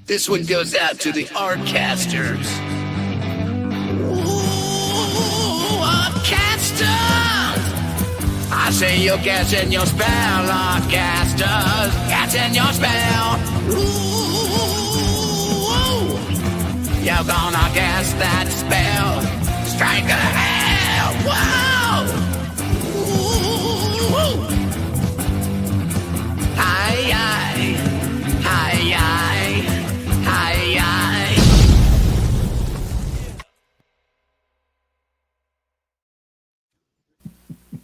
This one goes out to the Artcasters. Ooh, Artcasters! I say you're catching your spell, Artcasters. Catching your spell. Ooh, you're gonna cast that spell. Strike a hell. Whoa! Ooh, hi, hi, hi, hi, hi, hi.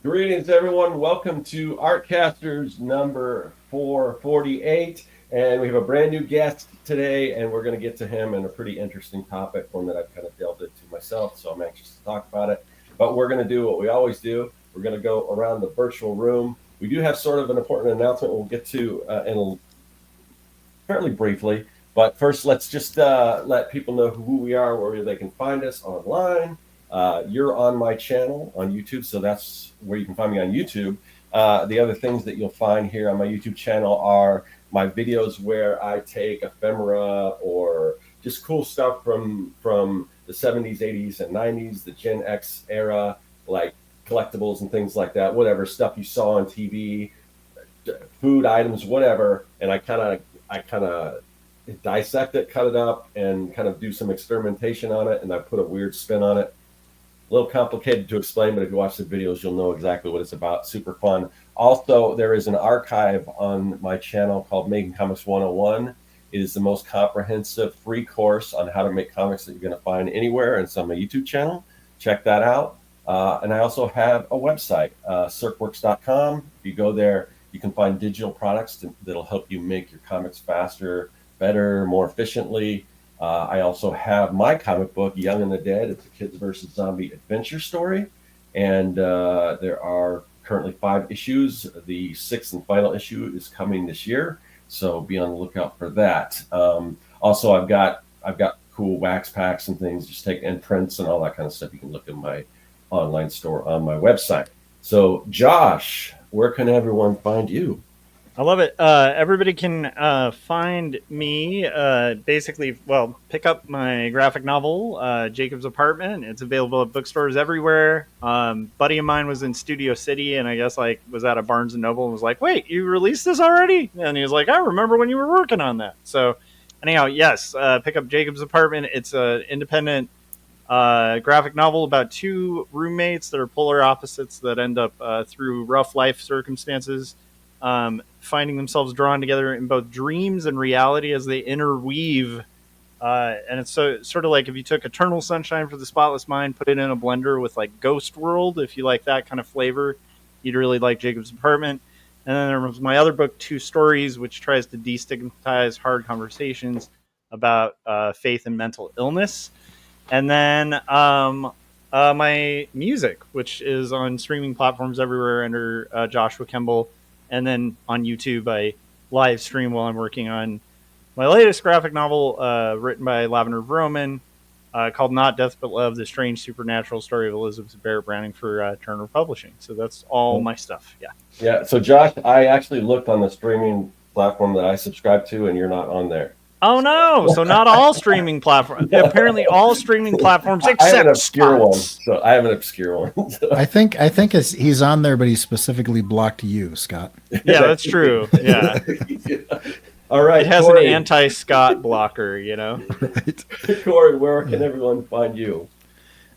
Greetings, everyone. Welcome to Artcasters number 448. And we have a brand new guest today, and we're going to get to him in a pretty interesting topic, one that I've kind of delved into myself, so I'm anxious to talk about it. But we're going to do what we always do. We're going to go around the virtual room. We do have sort of an important announcement we'll get to fairly briefly. But first, let's just let people know who we are, where they can find us online. You're on my channel on YouTube, so that's where you can find me on YouTube. The other things that you'll find here on my YouTube channel are my videos where I take ephemera or just cool stuff from the 70s, 80s, and 90s, the Gen X era, like collectibles and things like that, whatever stuff you saw on TV, food items, whatever. And I kind of dissect it, cut it up, and kind of do some experimentation on it, and I put a weird spin on it. A little complicated to explain, but if you watch the videos, you'll know exactly what it's about. Super fun. Also, there is an archive on my channel called Making Comics 101. It is the most comprehensive free course on how to make comics that you're going to find anywhere, and it's on my YouTube channel. Check that out. And I also have a website, circworks.com. If you go there, you can find digital products that'll help you make your comics faster, better, more efficiently. I also have my comic book, Young and the Dead. It's a kids versus zombie adventure story. And there are currently 5 issues. The 6th and final issue is coming this year, so be on the lookout for that. Also, I've got cool wax packs and things, just take and prints and all that kind of stuff. You can look in my online store on my website. So, Josh, where can everyone find you? I love it. Everybody can find me, basically, well, pick up my graphic novel, Jacob's Apartment. It's available at bookstores everywhere. Buddy of mine was in Studio City, and I guess was at a Barnes & Noble and was like, wait, you released this already? And he was like, I remember when you were working on that. So anyhow, yes, pick up Jacob's Apartment. It's an independent graphic novel about 2 roommates that are polar opposites that end up through rough life circumstances finding themselves drawn together in both dreams and reality as they interweave. And it's sort of like if you took Eternal Sunshine for the Spotless Mind, put it in a blender with like Ghost World. If you like that kind of flavor, you'd really like Jacob's Apartment. And then there was my other book, 2 Stories, which tries to destigmatize hard conversations about faith and mental illness. And then my music, which is on streaming platforms everywhere under Joshua Kemble. And then on YouTube, I live stream while I'm working on my latest graphic novel written by Lavender Vroman called Not Death But Love, The Strange Supernatural Story of Elizabeth Barrett Browning for Turner Publishing. So that's all my stuff. Yeah. Yeah. So, Josh, I actually looked on the streaming platform that I subscribe to, and you're not on there. Oh, no. So not all streaming platforms. Apparently all streaming platforms except I have an obscure one. Spots. So I have an obscure one. So. I think he's on there, but he specifically blocked you, Scott. Yeah, that's true. Yeah. Yeah. All right. It has Cory. an anti-Scott blocker, you know? Right. Cory, where can everyone find you?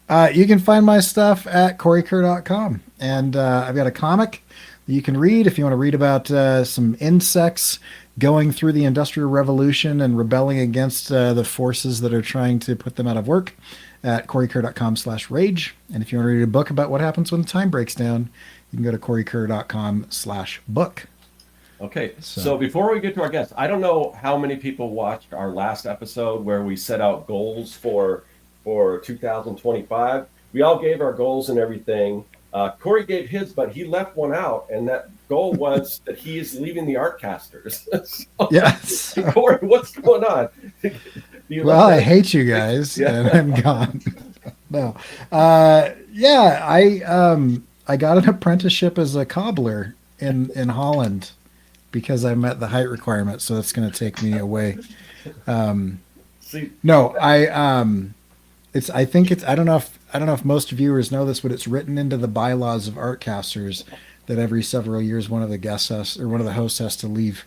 You can find my stuff at corykerr.com. And I've got a comic that you can read if you want to read about some insects going through the Industrial Revolution and rebelling against the forces that are trying to put them out of work at corykerr.com/rage. And if you want to read a book about what happens when time breaks down, you can go to corykerr.com/book. Okay, so before we get to our guests, I don't know how many people watched our last episode where we set out goals for 2025. We all gave our goals and everything. Cory gave his, but he left one out, and that goal was that he is leaving the Artcasters. So, Yes. Cory, what's going on? Well, I hate you guys, and I'm gone. No. I got an apprenticeship as a cobbler in Holland because I met the height requirement, so it's going to take me away. See, No, I think it's I don't know if most viewers know this, but it's written into the bylaws of Artcasters that every several years one of the guests has, or one of the hosts has to leave.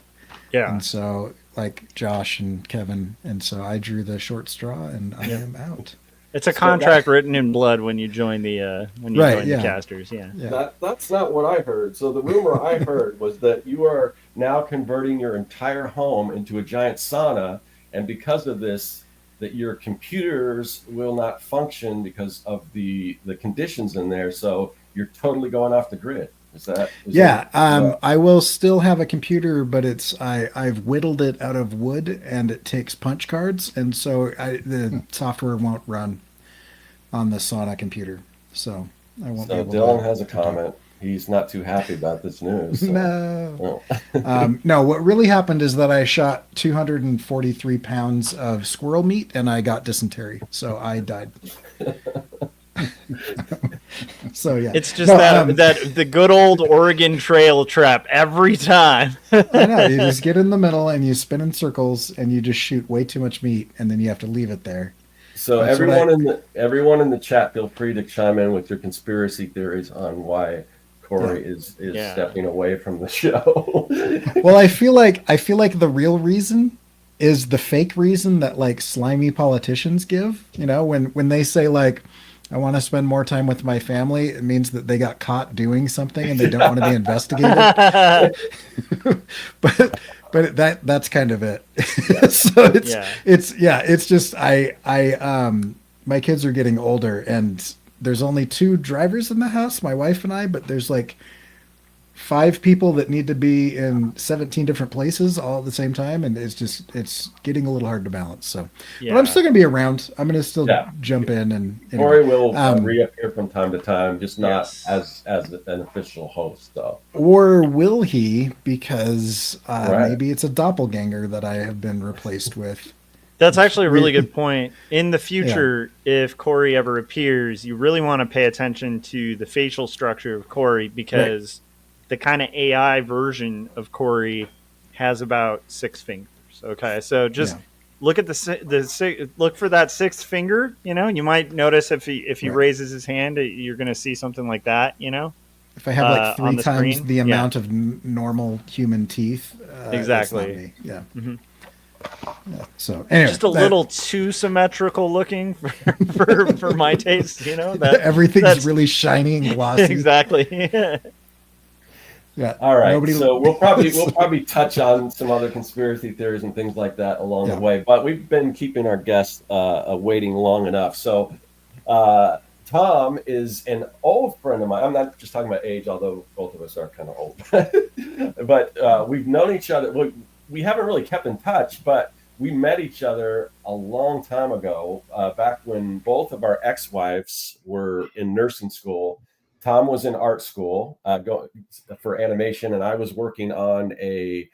Yeah. And so like Josh and Kevin, and so I drew the short straw and I am out. It's a contract written in blood when you join the the casters. Yeah. That's not what I heard. So the rumor I heard was that you are now converting your entire home into a giant sauna, and because of this, that your computers will not function because of the conditions in there. So you're totally going off the grid. I will still have a computer, but I've whittled it out of wood and it takes punch cards, and so the software won't run on the sauna computer. So I won't be able Dylan to. has a comment. He's not too happy about this news. So. No. No, what really happened is that I shot 243 pounds of squirrel meat and I got dysentery. So I died. So yeah, it's just that the good old Oregon Trail trap every time. I know, you just get in the middle and you spin in circles and you just shoot way too much meat and then you have to leave it there. So everyone in the chat, feel free to chime in with your conspiracy theories on why Cory is stepping away from the show. Well, I feel like the real reason is the fake reason that like slimy politicians give. You know, when they say like, I want to spend more time with my family, it means that they got caught doing something and they don't want to be investigated. but that's kind of it. So it's just my kids are getting older and there's only 2 drivers in the house, my wife and I, but there's like 5 people that need to be in 17 different places all at the same time, and it's getting a little hard to balance. So, but I'm still gonna be around. I'm gonna still jump in, and Cory will reappear from time to time, just not as an official host, though. Or will he? Because maybe it's a doppelganger that I have been replaced with. That's actually a really good point. In the future, if Cory ever appears, you really want to pay attention to the facial structure of Cory, because the kind of AI version of Cory has about 6 fingers. Okay, so just look at look for that 6th finger. You know, you might notice if he raises his hand, you're going to see something like that. You know, if I have like 3 times the amount of normal human teeth, exactly. Yeah. Mm-hmm. Yeah. So anyway, just a little too symmetrical looking for my taste. You know, everything's really shiny and glossy. Exactly. Yeah. All right. So we'll probably touch on some other conspiracy theories and things like that along the way. But we've been keeping our guests waiting long enough. So Tom is an old friend of mine. I'm not just talking about age, although both of us are kind of old. But we've known each other. We haven't really kept in touch, but we met each other a long time ago, back when both of our ex-wives were in nursing school. Tom was in art school for animation, and I was working on a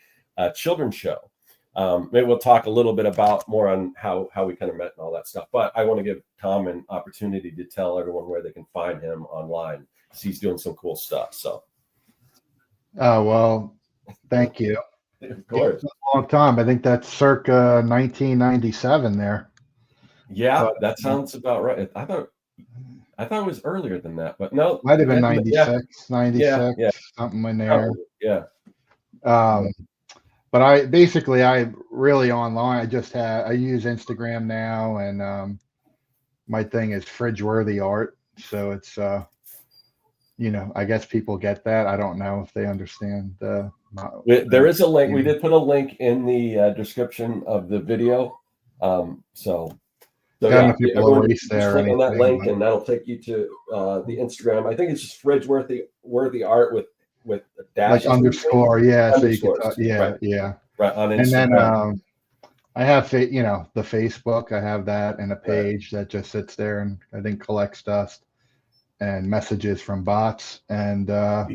children's show. Maybe we'll talk a little bit more on how we kind of met and all that stuff. But I want to give Tom an opportunity to tell everyone where they can find him online, because he's doing some cool stuff. So. Oh, well, thank you. Of course. It's a long time. I think that's circa 1997 there. Yeah, that sounds about right. I thought it was earlier than that, but no. Might have been 96, 96, something in there. Yeah. But I really online. I use Instagram now, and my thing is fridge-worthy art. So it's, I guess people get that. I don't know if they understand. There is a link. We did put a link in the description of the video. So people erase there. Click on that link, and that'll take you to the Instagram. I think it's just fridge-worthy art with dashes, like underscore. Yeah. So you can. Right on Instagram. And then I have the Facebook. I have that, and a page that just sits there and I think collects dust and messages from bots. And I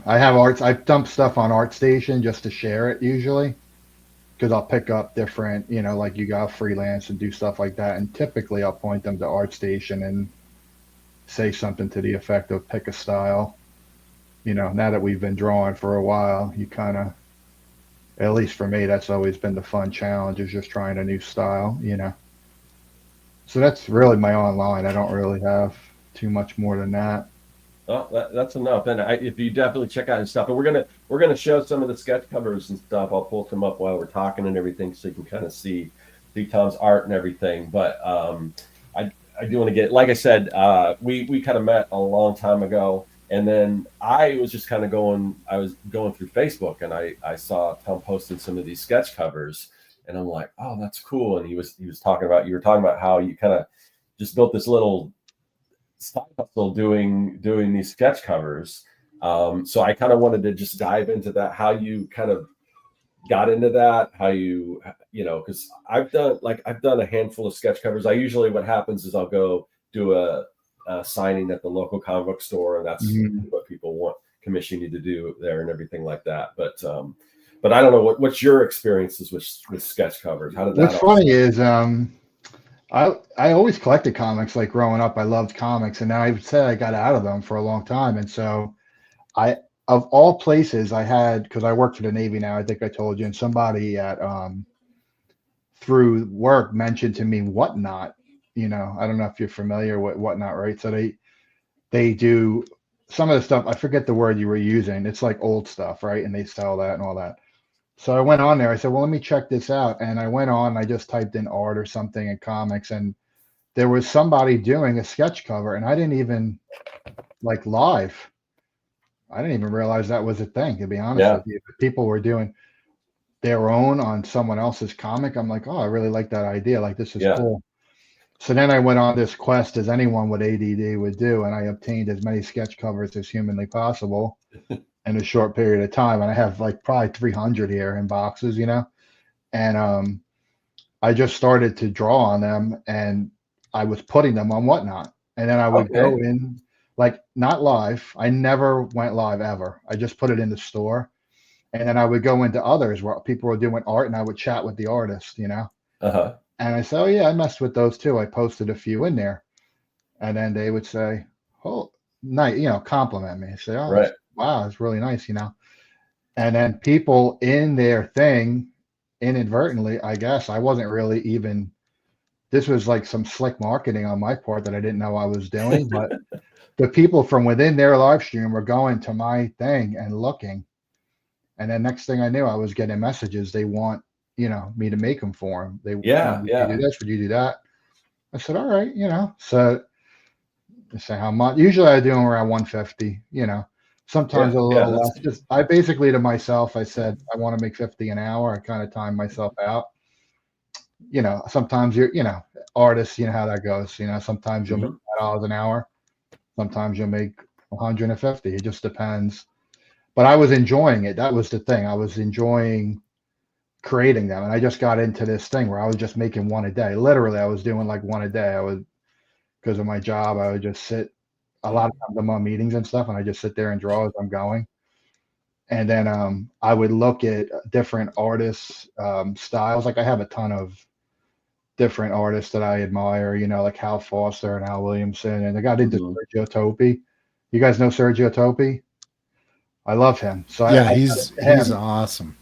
have arts. I dump stuff on ArtStation just to share it usually, because I'll pick up different, like you got Freelance and do stuff like that. And typically I'll point them to ArtStation and say something to the effect of pick a style, now that we've been drawing for a while, you kind of, at least for me, that's always been the fun challenge, is just trying a new style. So that's really my online. I don't really have too much more than that. Oh, that's enough. And if you definitely check out his stuff, and we're gonna show some of the sketch covers and stuff. I'll pull some up while we're talking and everything, so you can kind of see Tom's art and everything. But I do want to get, like I said, we kind of met a long time ago, and then I was just kind of I was going through Facebook, and I saw Tom posting some of these sketch covers, and I'm like, oh, that's cool. And you were talking about how you kind of just built this little side hustle doing these sketch covers. So I kind of wanted to just dive into that, how you kind of got into that, how because I've done a handful of sketch covers. What happens is I'll go do a signing at the local comic book store, and that's what people commission you to do there and everything like that. But I don't know what's your experiences with sketch covers. How did that? What's funny is I always collected comics. Like growing up, I loved comics, and now I said I got out of them for a long time. And so of all places, I had, because I work for the Navy now, I think I told you, and somebody at through work mentioned to me Whatnot. I don't know if you're familiar with Whatnot, right? So they do some of the stuff. I forget the word you were using. It's like old stuff, right? And they sell that and all that. So I went on there. I said, well, let me check this out. And I went on. I just typed in art or something in comics, and there was somebody doing a sketch cover, and I didn't even live. I didn't even realize that was a thing, to be honest with you. People were doing their own on someone else's comic. I'm like, oh, I really like that idea. Like, this is cool. So then I went on this quest, as anyone with ADD would do, and I obtained as many sketch covers as humanly possible in a short period of time. And I have probably 300 here in boxes, and I just started to draw on them, and I was putting them on Whatnot. And then I would go in, not live. I never went live ever. I just put it in the store. And then I would go into others where people were doing art, and I would chat with the artist, Uh-huh. And I said, oh, yeah, I messed with those too. I posted a few in there. And then they would say, oh, nice, compliment me. Say, oh, right. Wow, it's really nice, And then people in their thing, inadvertently, I guess, I wasn't really even, this was like some slick marketing on my part that I didn't know I was doing. But the people from within their live stream were going to my thing and looking. And then next thing I knew, I was getting messages. They want, me to make them for them. Would you do this? Would you do that? I said, all right, So I say how much. Usually I do them around 150, Sometimes a little less. Just I basically, to myself, I said I want to make 50 an hour. I kind of time myself out. Sometimes you're, artists, how that goes. Sometimes you'll make $5 an hour. Sometimes you'll make 150. It just depends. But I was enjoying it. That was the thing. I was enjoying creating them, and I just got into this thing where I was just making one a day. Literally, I was doing one a day. Because of my job, I would just sit. A lot of times I'm on meetings and stuff, and I just sit there and draw as I'm going. And then I would look at different artists' styles. I have a ton of different artists that I admire, like Hal Foster and Al Williamson. And I got into Sergio Topi. You guys know Sergio Topi? I love him. So yeah, he's awesome.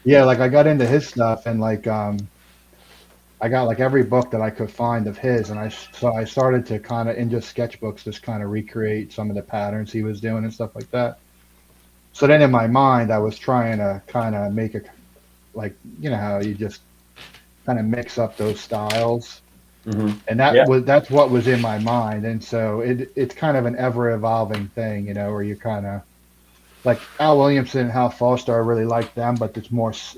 Yeah, I got into his stuff, and I got every book that I could find of his, and I started to kind of, in just sketchbooks, just kind of recreate some of the patterns he was doing and stuff like that. So then in my mind, I was trying to kind of make how you just kind of mix up those styles, and that's what was in my mind. And so it's kind of an ever evolving thing, where you kind of Al Williamson and Hal Foster. I really like them, but it's much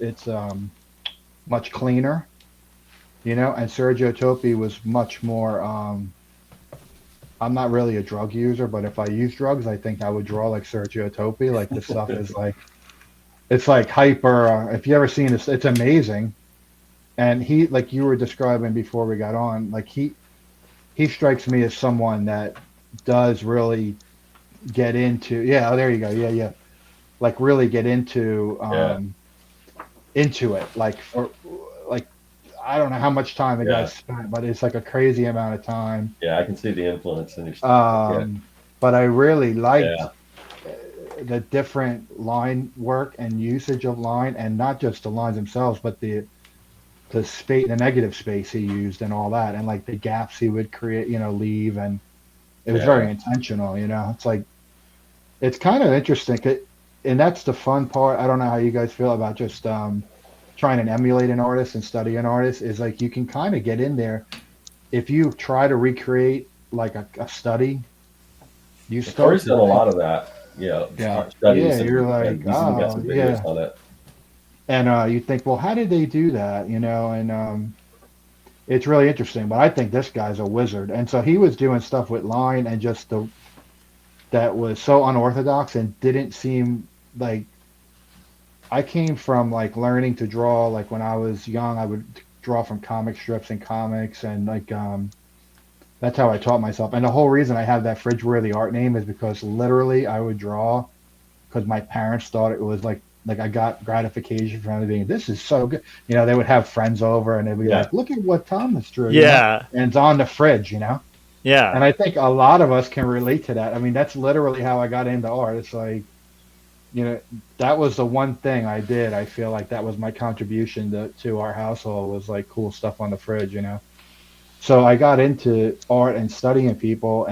cleaner. And Sergio Topi was much more, I'm not really a drug user, but if I use drugs, I think I would draw like Sergio Topi. This stuff is it's hyper, if you ever seen this, it's amazing. And he, you were describing before we got on, he strikes me as someone that does really get into, there you go. Yeah. Really get into it. I don't know how much time the guy spent, but it's a crazy amount of time. Yeah, I can see the influence in your stuff. But I really liked the different line work and usage of line, and not just the lines themselves, but the space, the negative space he used, and all that, and like the gaps he would create, leave, and it was very intentional. It's like it's kind of interesting, and that's the fun part. I don't know how you guys feel about just trying and emulate an artist and study an artist. Is like you can kind of get in there if you try to recreate like a study. You start Cory's done a lot of that. Studies you're like, and he's got some videos on it. And you think, well, how did they do that? And it's really interesting. But I think this guy's a wizard. And so he was doing stuff with line and just that was so unorthodox and didn't seem like. I came from like learning to draw. Like when I was young, I would draw from comic strips and comics, and like that's how I taught myself. And the whole reason I have that Fridge-worthy art name is because literally I would draw because my parents thought it was like I got gratification from being, this is so good. They would have friends over and they'd be like, look at what Thomas drew. Yeah. And it's on the fridge, Yeah. And I think a lot of us can relate to that. I mean, that's literally how I got into art. It's like, that was the one thing I did. I feel like that was my contribution to our household, was like cool stuff on the fridge, So I got into art and studying people,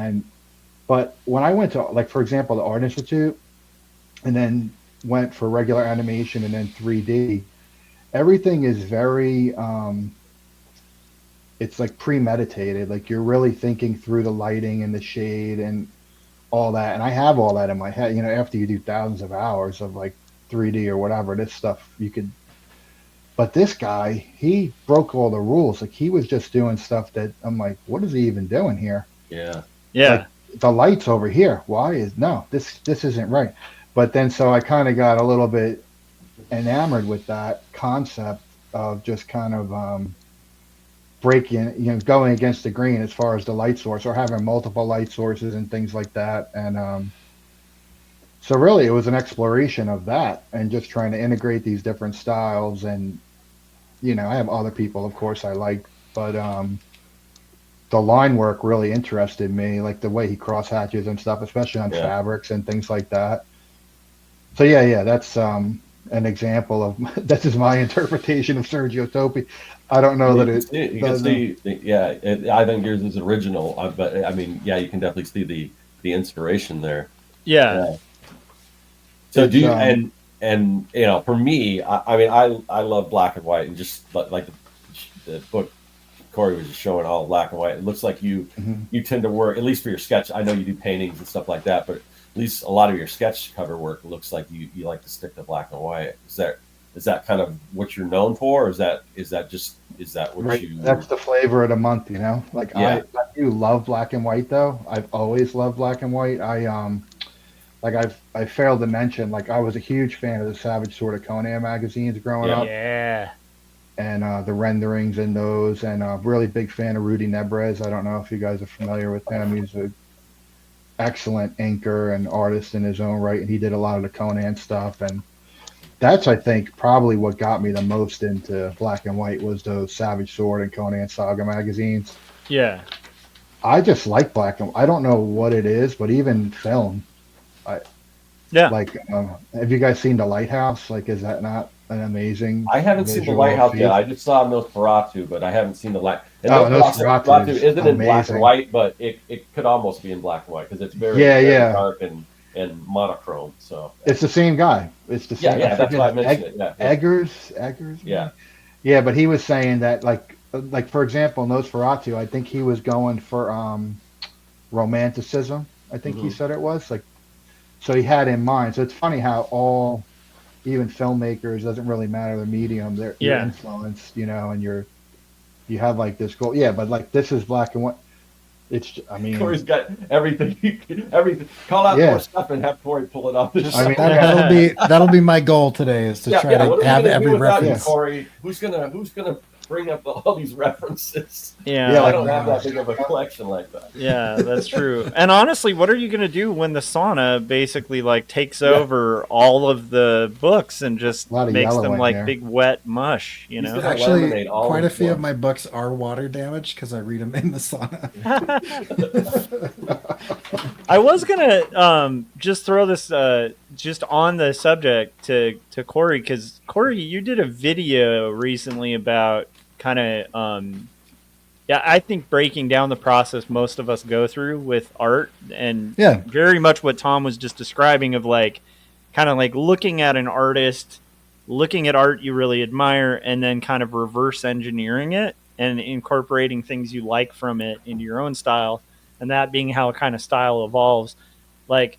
but when I went to, like, for example, the Art Institute, and then went for regular animation and then 3D, everything is very, it's like premeditated. Like you're really thinking through the lighting and the shade and all that. And I have all that in my head, after you do thousands of hours of like 3D or whatever, this stuff but this guy, he broke all the rules. Like he was just doing stuff that I'm like, what is he even doing here? Yeah. Yeah. Like, the light's over here. This isn't right. But then, so I kind of got a little bit enamored with that concept of just kind of breaking, going against the grain as far as the light source, or having multiple light sources and things like that. And so really it was an exploration of that and just trying to integrate these different styles. And, I have other people, of course, I like, but the line work really interested me, like the way he cross hatches and stuff, especially on fabrics and things like that. So that's an example of this is my interpretation of Sergio Topi. I don't know that it. You can see, I think yours is original, but I mean, you can definitely see the inspiration there. Yeah. So do you, and for me, I mean, I love black and white, and just like the book Cory was just showing all black and white. It looks like you tend to work, at least for your sketch. I know you do paintings and stuff like that, but at least a lot of your sketch cover work looks like you like to stick to black and white. Is that kind of what you're known for, or is that what right, you? That's the flavor of the month, Like I do love black and white, though. I've always loved black and white. I failed to mention, like I was a huge fan of the Savage Sword of Conan magazines growing up. Yeah. And the renderings in those, and a really big fan of Rudy Nebrez. I don't know if you guys are familiar with him. He's an excellent inker and artist in his own right, and he did a lot of the Conan stuff. And that's, I think, probably what got me the most into black and white, was those Savage Sword and Conan Saga magazines. Yeah. I just like black and white. I don't know what it is, but even film. Like, have you guys seen The Lighthouse? Like, is that not an amazing? I haven't seen The Lighthouse yet. I just saw Nosferatu, but I haven't seen the light. And Nosferatu isn't in black and white, but it could almost be in black and white because it's very dark and monochrome. So it's the same guy. It's the same. Yeah, that's why I mentioned it. Eggers. Yeah, but he was saying that, like for example, Nosferatu, I think he was going for romanticism. I think he said it was like. So he had in mind. So it's funny how even filmmakers, doesn't really matter the medium, you're influenced, and you have like this goal. Yeah, but like this is black and white. It's, I mean, Cory's got everything. Everything. Call out more stuff and have Cory pull it off. That'll be my goal today, is to try to have every reference. Cory, who's gonna bring up all these references? Yeah, I don't have that big of a collection like that. Yeah, that's true. And honestly, what are you going to do when the sauna basically like takes over all of the books and just makes them like big wet mush? Actually, quite a few of my books are water damaged because I read them in the sauna. I was gonna just throw this just on the subject to Cory, because Cory, you did a video recently about kind of yeah, I think breaking down the process most of us go through with art, and Yeah. very much what Tom was just describing of like kind of like looking at an artist, looking at art you really admire, and then kind of reverse engineering it and incorporating things you like from it into your own style, and that being how kind of style evolves. Like,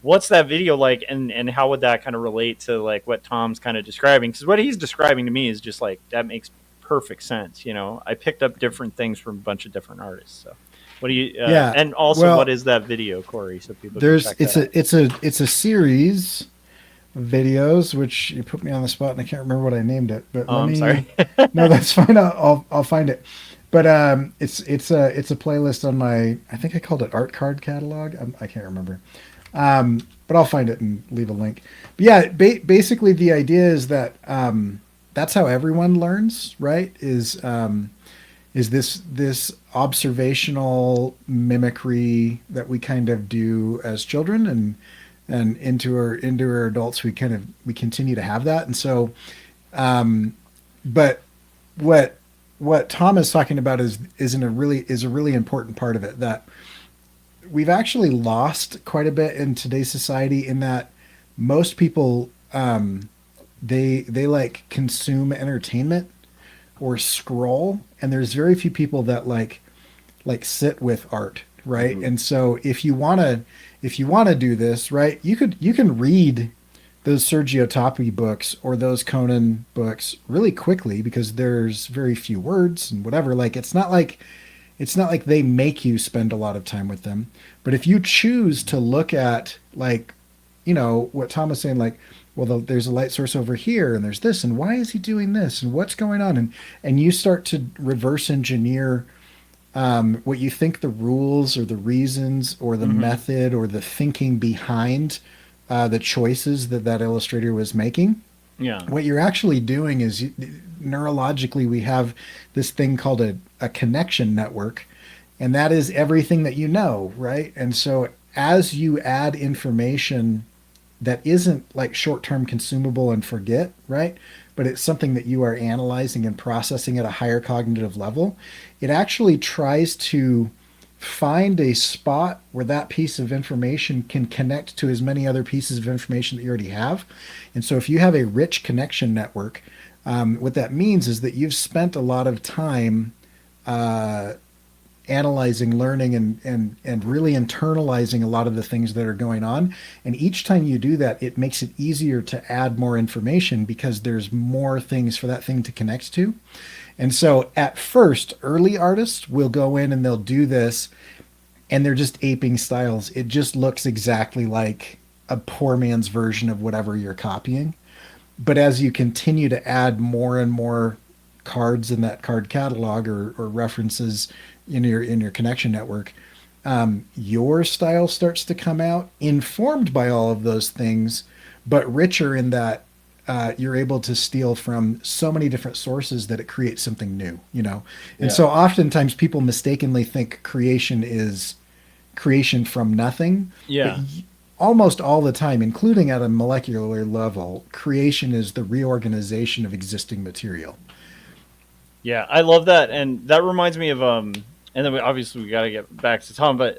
what's that video like, and how would that kind of relate to like what Tom's kind of describing? Because what he's describing to me is just like that makes perfect sense. You know, I picked up different things from a bunch of different artists. So, what do you? Yeah. And also, Well, what is that video, Cory? So people There's can check that out. it's a series of videos, which you put me on the spot and I can't remember what I named it. But Oh, let I'm me. sorry. No, that's fine. I'll find it. But it's a playlist on my, I think I called it art card catalog. I can't remember. But I'll find it and leave a link. But yeah, basically the idea is that that's how everyone learns, right? Is this observational mimicry that we kind of do as children, and into our adults we continue to have that. And so but what Tom is talking about is a really important part of it, that we've actually lost quite a bit in today's society, in that most people they like consume entertainment or scroll, and there's very few people that like sit with art, right? And so if you want to do this, right, you can read those Sergio Tapia books or those Conan books really quickly, because there's very few words and whatever. Like, it's not like they make you spend a lot of time with them. But if you choose to look at, like, you know, what Tom was saying, like, well, there's a light source over here, and there's this, and why is he doing this, and what's going on, and you start to reverse engineer what you think the rules or the reasons or the method or the thinking behind the choices that illustrator was making. Yeah. What you're actually doing is, neurologically, we have this thing called a connection network, and that is everything that you know, right? And so as you add information that isn't like short-term consumable and forget, right, but it's something that you are analyzing and processing at a higher cognitive level, it actually tries to find a spot where that piece of information can connect to as many other pieces of information that you already have. And so if you have a rich connection network, what that means is that you've spent a lot of time analyzing, learning, and really internalizing a lot of the things that are going on. And each time you do that, it makes it easier to add more information, because there's more things for that thing to connect to. And so at first, early artists will go in and they'll do this, and they're just aping styles. It just looks exactly like a poor man's version of whatever you're copying. But as you continue to add more and more cards in that card catalog, or references in your connection network, your style starts to come out, informed by all of those things, but richer in that you're able to steal from so many different sources that it creates something new, you know? And so oftentimes people mistakenly think creation is creation from nothing. Yeah. But almost all the time, including at a molecular level, creation is the reorganization of existing material. Yeah, I love that, and that reminds me of and then obviously we got to get back to Tom, but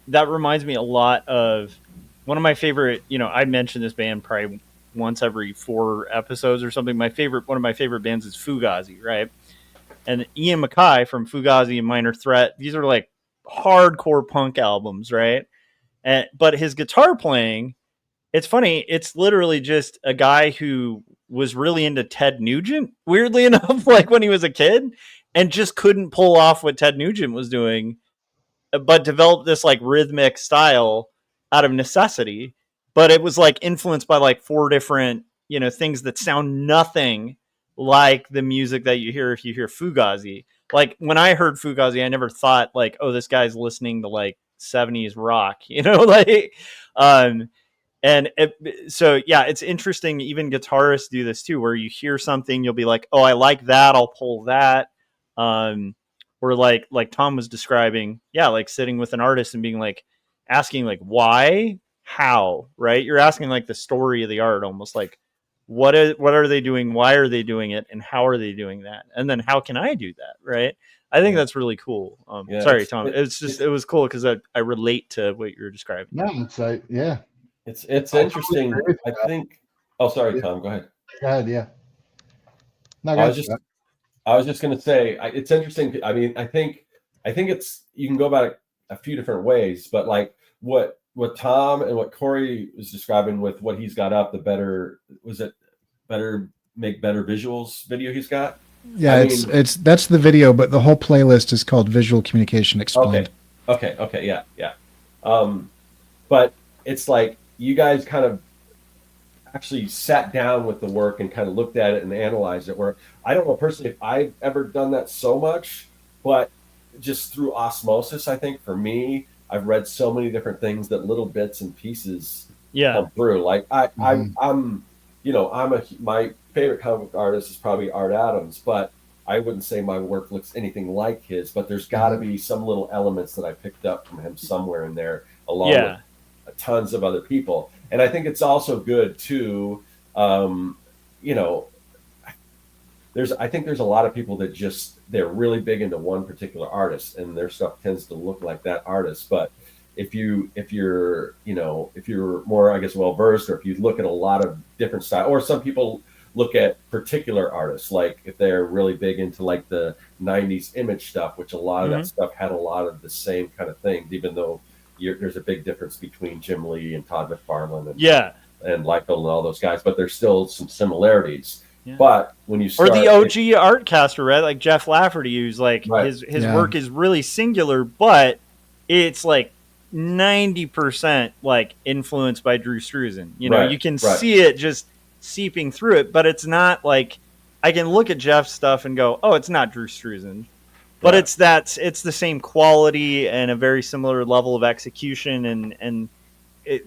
that reminds me a lot of one of my favorite. You know, I mention this band probably once every 4 episodes or something. One of my favorite bands is Fugazi, right? And Ian MacKaye from Fugazi and Minor Threat. These are like hardcore punk albums, right? But his guitar playing, it's funny. It's literally just a guy who was really into Ted Nugent, weirdly enough, like when he was a kid, and just couldn't pull off what Ted Nugent was doing, but developed this like rhythmic style out of necessity. But it was like influenced by like 4 different, you know, things that sound nothing like the music that you hear if you hear Fugazi. Like when I heard Fugazi, I never thought like, oh, this guy's listening to like 70s rock, you know, like, so yeah, it's interesting. Even guitarists do this too, where you hear something, you'll be like, "Oh, I like that. I'll pull that." Or like Tom was describing, yeah, like sitting with an artist and being like, asking like, "Why? how, right? You're asking like the story of the art, almost like what are they doing? Why are they doing it? And how are they doing that? And then how can I do that? Right. I think that's really cool. Yeah, Sorry, Tom. It was cool because I relate to what you're describing. No, it's like, yeah. it's I totally interesting. agree with I that. think. Oh, sorry, Yeah. Tom. Go ahead. Go ahead, yeah. No, go I ahead, was just Scott. I was just going to say it's interesting. I mean, I think it's you can go about it a few different ways, but like what Tom and what Cory was describing with what he's got up, the better was it better make better visuals video he's got. Yeah, I it's mean, it's that's the video, but the whole playlist is called Visual Communication okay, Explained. okay, yeah, yeah. Um, but it's like you guys kind of actually sat down with the work and kind of looked at it and analyzed it. Where I don't know personally if I've ever done that so much, but just through osmosis, I think for me, I've read so many different things that little bits and pieces Yeah. come through. Like Mhm. I'm, you know, my favorite comic book artist is probably Art Adams, but I wouldn't say my work looks anything like his. But there's got to be some little elements that I picked up from him somewhere in there, along with Yeah. tons of other people. And I think it's also good too. You know, I think there's a lot of people that just they're really big into one particular artist, and their stuff tends to look like that artist. But if you're you know if you're more I guess well versed, or if you look at a lot of different style, or some people look at particular artists, like if they're really big into like the 90s image stuff, which a lot of that Mhm. stuff had a lot of the same kind of things, even though there's a big difference between Jim Lee and Todd McFarlane Yeah. and Liefeld and all those guys, but there's still some similarities. Yeah. But when you Or start, the OG Artcaster, right? Like Jeff Lafferty, who's like right, his Yeah. work is really singular, but it's like 90% like influenced by Drew Struzan. You know, right, you can right, see it just seeping through it, but it's not like I can look at Jeff's stuff and go, "Oh, it's not Drew Struzan." But right. it's the same quality and a very similar level of execution and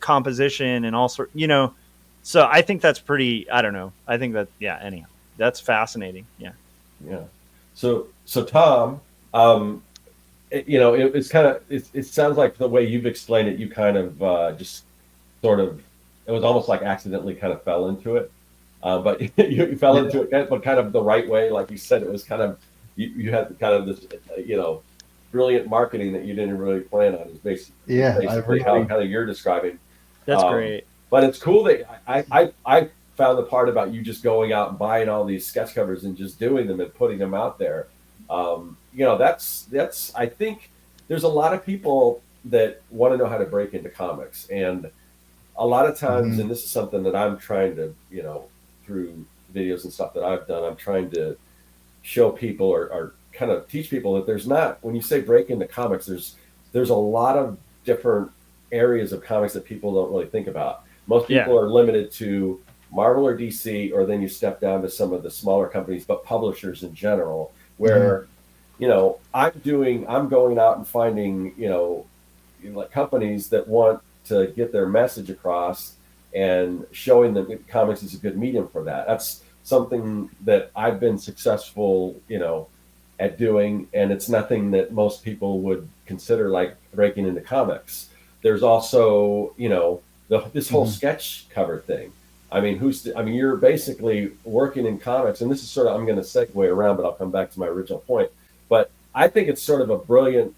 composition and all sort, you know. So I think that's pretty. I don't know. I think that Anyhow, that's fascinating. Yeah. Yeah. So Tom, um, you know, it's kind of it sounds like the way you've explained it, you kind of just sort of it was almost like accidentally kind of fell into it, but you fell Yeah, into it, but kind of the right way, like you said, it was kind of you had kind of this you know brilliant marketing that you didn't really plan on. Is yeah, I basically how really, kind of you're describing. That's Um, great. but it's cool that I found the part about you just going out and buying all these sketch covers and just doing them and putting them out there. You know, that's I think there's a lot of people that want to know how to break into comics, and a lot of times, mhm. and this is something that I'm trying to, you know, through videos and stuff that I've done, I'm trying to show people or kind of teach people that there's not when you say break into comics, there's a lot of different areas of comics that people don't really think about. Most Yeah. people are limited to Marvel or DC, or then you step down to some of the smaller companies, but publishers in general, Mhm. where you know I'm going out and finding like companies that want to get their message across and showing them that comics is a good medium for that. That's something that I've been successful, at doing, and it's nothing that most people would consider like breaking into comics. There's also, this whole Mhm. sketch cover thing. I mean, you're basically working in comics, and this is sort of, I'm going to segue around, but I'll come back to my original point. But I think it's sort of a brilliant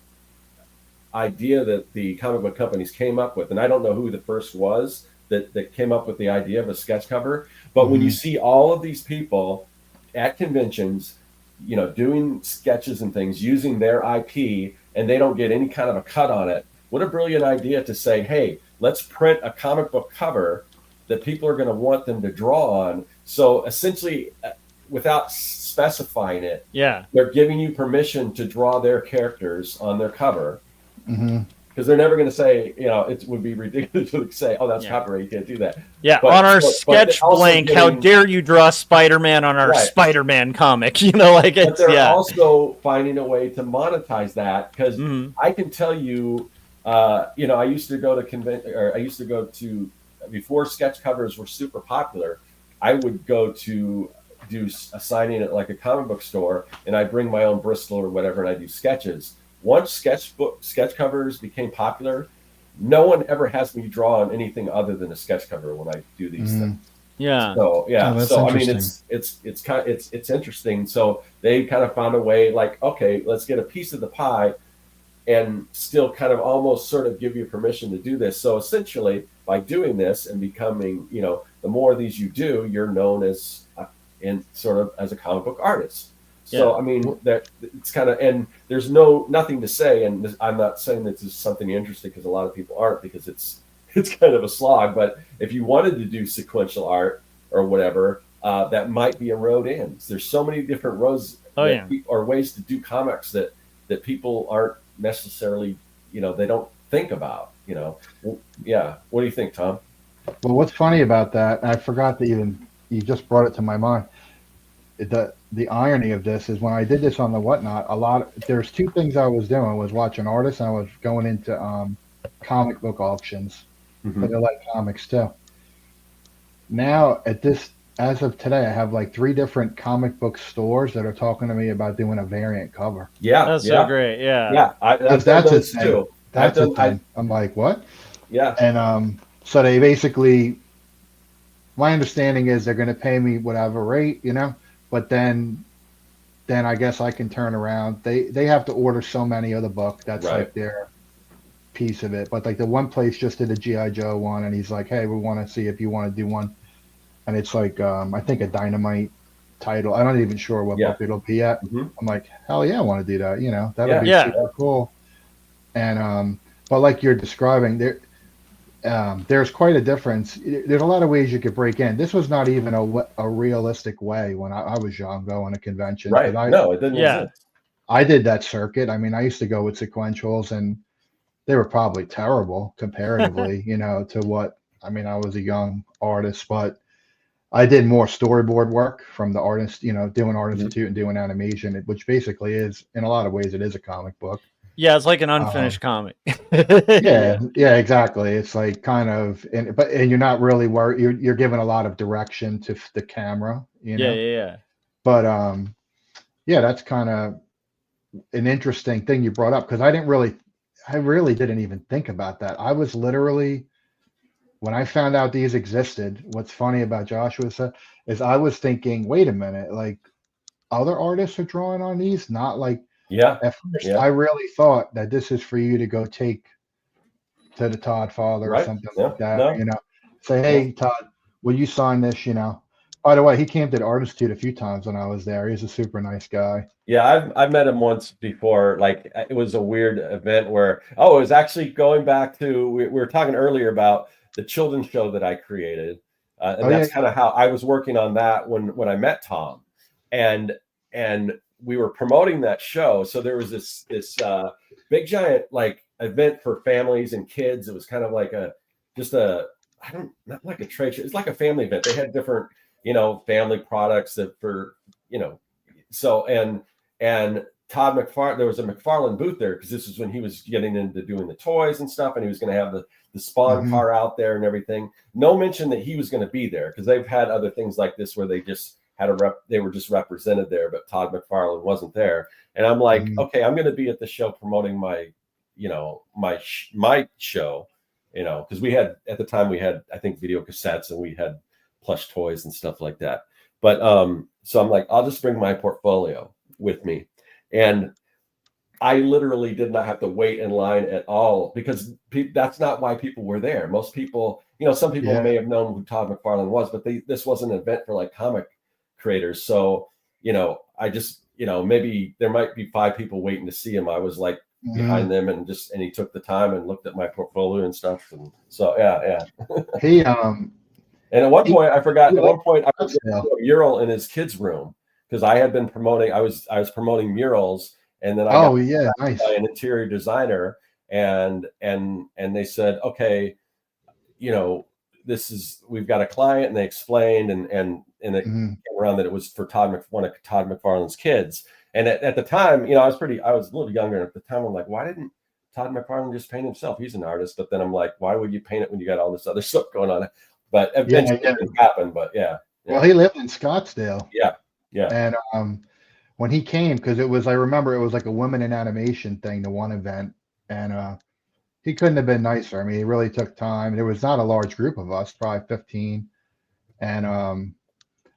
idea that the comic book companies came up with, and I don't know who the first was that came up with the idea of a sketch cover. But when you Mhm. see all of these people at conventions, doing sketches and things using their IP, and they don't get any kind of a cut on it, what a brilliant idea to say, hey, let's print a comic book cover that people are going to want them to draw on. So essentially, without specifying it, Yeah. they're giving you permission to draw their characters on their cover, Mhm. because they're never going to say, it would be ridiculous to say, oh, that's Yeah. copyright, you can't do that. Yeah. But On our but they're sketch also blank, how getting, dare you draw Spider-Man on our right, Spider-Man comic? Like but it's they're yeah. also finding a way to monetize that, because Hmm. I can tell you, I used to go to before sketch covers were super popular. I would go to do a signing at like a comic book store, and I bring my own Bristol or whatever, and I do sketches. Once sketch covers became popular, no one ever has me draw on anything other than a sketch cover when I do these things. Yeah. So yeah, Oh, that's so I mean, interesting. it's interesting. So they kind of found a way, like, okay, let's get a piece of the pie, and still kind of almost sort of give you permission to do this. So essentially, by doing this and becoming, the more of these you do, you're known as in sort of as a comic book artist. So Yeah. I mean, that it's kind of, and there's nothing to say, and I'm not saying this is something interesting, because a lot of people aren't, because it's kind of a slog. But if you wanted to do sequential art or whatever, that might be a road in. There's so many different roads or ways to do comics that people aren't necessarily, they don't think about. Yeah. What do you think, Tom? Well, what's funny about that, and I forgot that you just brought it to my mind. The irony of this is, when I did this on the Whatnot, there's two things I was doing: was watching artists, and I was going into comic book auctions, but I like comics too. Now as of today, I have like 3 different comic book stores that are talking to me about doing a variant cover. Yeah, That's so great. Yeah. Yeah, That's a thing. That's a thing. I'm like, what? Yeah. And so they basically, my understanding is they're going to pay me whatever rate, but then I guess I can turn around. They have to order so many of the book. That's Right. like their piece of it. But like the one place just did a G.I. Joe one, and he's like, hey, we want to see if you want to do one. And it's like, I think a Dynamite title. I'm not even sure what book it'll be yet. I'm like, hell yeah, I want to do that. That'll be super cool. And but like you're describing, there's quite a difference. There's a lot of ways you could break in. This was not even a realistic way when I was young going to conventions. Right. No, it didn't exist. I did that circuit. I mean, I used to go with sequentials, and they were probably terrible comparatively, to what, I mean, I was a young artist, but I did more storyboard work from the artist, doing Art Institute and doing animation, which basically is, in a lot of ways, it is a comic book. Yeah, it's like an unfinished comic. Yeah, exactly. It's like kind of, and you're not really worried. You're giving a lot of direction to the camera, Yeah. But that's kind of an interesting thing you brought up, because I really didn't even think about that. I was literally, when I found out these existed, what's funny about Joshua said is, I was thinking, wait a minute, like, other artists are drawing on these, not like, at first, I really thought that this is for you to go take to the Todd father or something like that. Say, hey, Todd, will you sign this? By the way, he came to the Art Institute a few times when I was there. He's a super nice guy. Yeah, I've met him once before. Like, it was a weird event where, it was actually going back to, we were talking earlier about the children's show that I created. And that's kind of how I was working on that when I met Tom. And we were promoting that show. So there was this big giant like event for families and kids. It was kind of like not like a trade show. It's like a family event. They had different, family products that for, so, and Todd McFarlane, there was a McFarlane booth there, because this was when he was getting into doing the toys and stuff, and he was going to have the Spawn car out there and everything. No mention that he was going to be there, because they've had other things like this where they just had they were just represented there, but Todd McFarlane wasn't there. And I'm like, okay, I'm going to be at the show promoting my show, because we had, at the time, we had, I think, video cassettes, and we had plush toys and stuff like that. But so I'm like, I'll just bring my portfolio with me. And I literally did not have to wait in line at all, because that's not why people were there. Most people, some people may have known who Todd McFarlane was, but this wasn't an event for like comic creators. So, I just, maybe there might be 5 people waiting to see him. I was like behind them, and he took the time and looked at my portfolio and stuff. And so, yeah. He, and at one point, I forgot. At one point, I was doing a mural in his kids' room, because I had been promoting. I was promoting murals, and then I got nice. by an interior designer, and they said, okay, we've got a client, and they explained, and it came around that it was for one of Todd McFarlane's kids. And at the time, I was a little younger, and at the time, I'm like, why didn't Todd McFarlane just paint himself? He's an artist. But then I'm like, why would you paint it when you got all this other stuff going on? But eventually it didn't happen. But yeah. Well, he lived in Scottsdale. Yeah. And when he came, because I remember it was like a women in animation thing, the one event, and he couldn't have been nicer. I mean, he really took time. There was not a large group of us, probably 15. And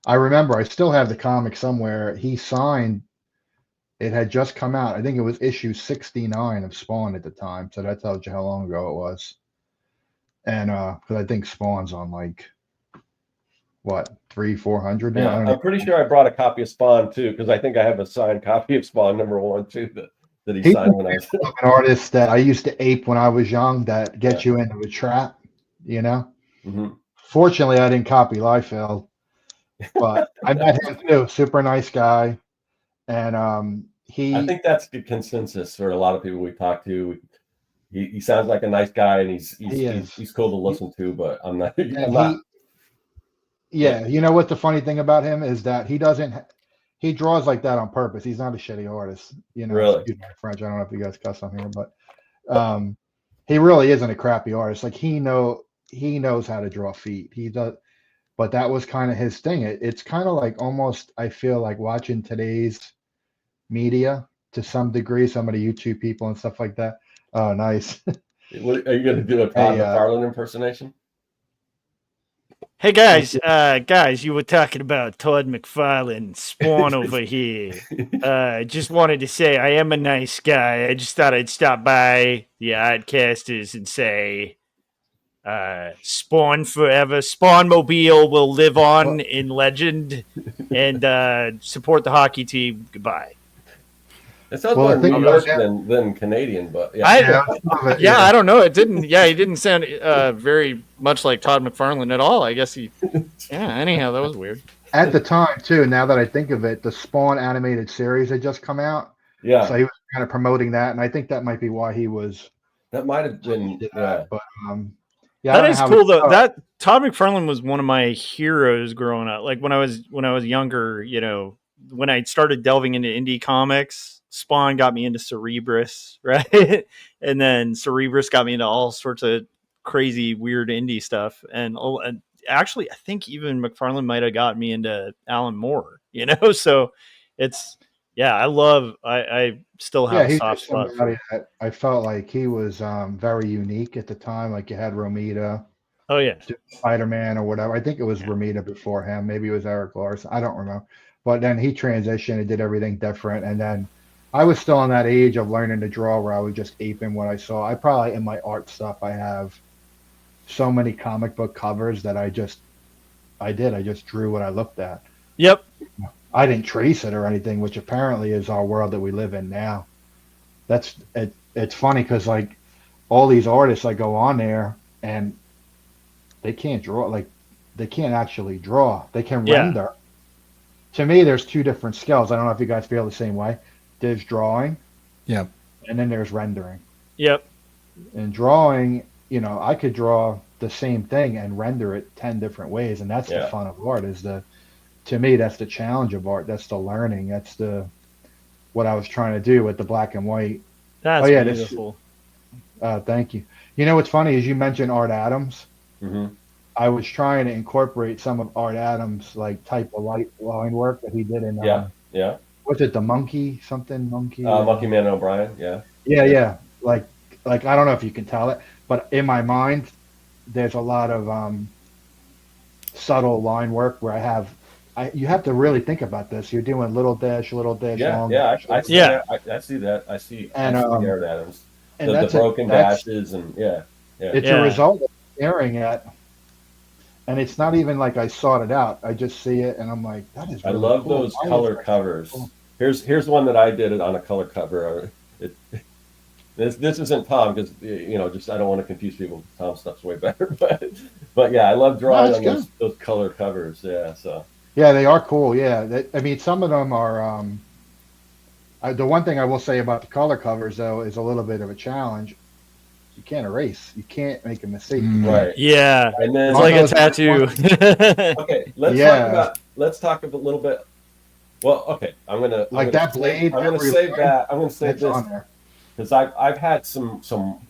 I remember I still have the comic somewhere. He signed, it had just come out. I think it was issue 69 of Spawn at the time. So that tells you how long ago it was. And because I think Spawn's on like, what, 300-400 now? I Yeah, don't I'm know. pretty sure I brought a copy of Spawn too, because I think I have a signed copy of Spawn #1 too that he He's signed when I was. an artist that I used to ape when I was young that gets you into a trap, you know? Mhm. Fortunately, I didn't copy Liefeld, but I met him too. Super nice guy. And I think that's the consensus for a lot of people we talk to. He sounds like a nice guy, and he is. he's cool to listen to. But I'm not. And I'm not. yeah, you know what the funny thing about him is that he draws like that on purpose. He's not a shitty artist, you know. Really? Excuse my French. I don't know if you guys cuss on here, but he really isn't a crappy artist. Like he knows how to draw feet. He does, but that was kind of his thing. It's kind of like almost I feel like watching today's media to some degree, some of the YouTube people and stuff like that. Oh, nice. Are you going to do a Todd Hey, McFarlane impersonation? Hey guys, you were talking about Todd McFarlane, Spawn over here. Just wanted to say I am a nice guy. I just thought I'd stop by the Artcasters and say, Spawn forever. Spawn Mobile will live on in legend, and support the hockey team. Goodbye. It sounds Well, more I think New York about than Canadian, but yeah. I don't know. It didn't. Yeah, he didn't sound very much like Todd McFarlane at all. I guess he. Yeah. Anyhow, that was weird. At the time, too, now that I think of it, the Spawn animated series had just come out. Yeah, So he was kind of promoting that, and I think that might be why he was. that might have been. Yeah, But yeah, I That don't is know how cool it- though. That Todd McFarlane was one of my heroes growing up. Like when I was younger, you know, when I started delving into indie comics, Spawn got me into Cerebrus, right? And then Cerebrus got me into all sorts of crazy, weird indie stuff. And actually, I think even McFarlane might have got me into Alan Moore, you know? So it's, yeah, I still have a he's soft just spot somebody for. that I felt like he was very unique at the time. Like you had Romita, Oh, yeah. Spider-Man, or whatever. I think it was Romita before him. Maybe it was Eric Larson. I don't remember. But then he transitioned and did everything different. And then I was still in that age of learning to draw where I was just aping what I saw. I probably, in my art stuff, I have so many comic book covers that I just drew what I looked at. Yep. I didn't trace it or anything, which apparently is our world that we live in now. That's it. It's funny because like all these artists, I go on there and they can't draw. Like they can't actually draw. They can render. To me, there's two different skills. I don't know if you guys feel the same way. There's drawing, Yep. and then there's rendering. Yep. And drawing, you know, I could draw the same thing and render it 10 different ways, and that's the fun of art. To me, that's the challenge of art. That's the learning. That's what I was trying to do with the black and white. That's beautiful. Thank you. You know what's funny is you mentioned Art Adams. mm-hmm. I was trying to incorporate some of Art Adams' like type of line work that he did in what's it, the Monkey Monkey Man O'Brien. Yeah. Like I don't know if you can tell it, but in my mind, there's a lot of subtle line work where you have to really think about this. You're doing little dash, long dash. I see that. I see that. I see Art Adams. And the broken dashes and it's a result of staring at, and it's not even like I sought it out. I just see it and I'm like, that is really I love cool. those color covers. Cool. Here's one that I did it on a color cover. This isn't Tom because just I don't want to confuse people. Tom's stuff's way better, but yeah, I love drawing on those color covers. Yeah, so yeah, they are cool. Yeah, I mean, some of them are. The one thing I will say about the color covers though is a little bit of a challenge. You can't erase. You can't make a mistake. Right. Yeah. And then it's like a tattoo. Okay, let's talk a little bit. Well, okay, I'm gonna that blade. I'm gonna save that. I'm gonna save this because I've had some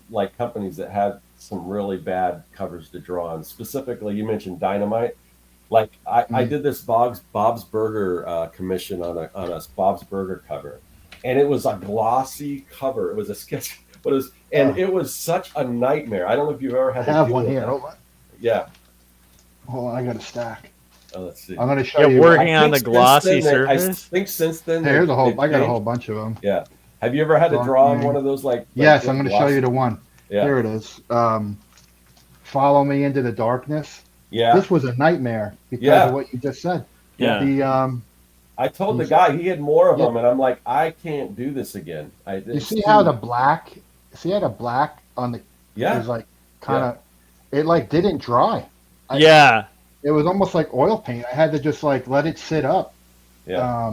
like companies that had some really bad covers to draw on. Specifically, you mentioned Dynamite. Like I did this Bob's Burger commission on a Bob's Burger cover, and it was a glossy cover. It was a sketch. But it was such a nightmare. I don't know if you've ever I had to have deal one with here. that. Hold on. Yeah. Hold on. I got a stack. Oh, let's see. I'm going to show Yeah, you. working I on the think since glossy then I surface. think since then Here's a whole. they've I got a changed. whole bunch of them. Yeah. Have you ever had to draw on one of those like Yes, big I'm going to show you glossy- the one. Yeah. Here it is. Follow Me Into the Darkness. Yeah. This was a nightmare because Yeah. of what you just said. Yeah. The I told the He's- guy he had more of Yeah. them, and I'm like, I can't do this again. you see how the black. See how the black on the yeah is like kind of. It like didn't dry. Yeah. It was almost like oil paint. I had to just like let it sit up. yeah.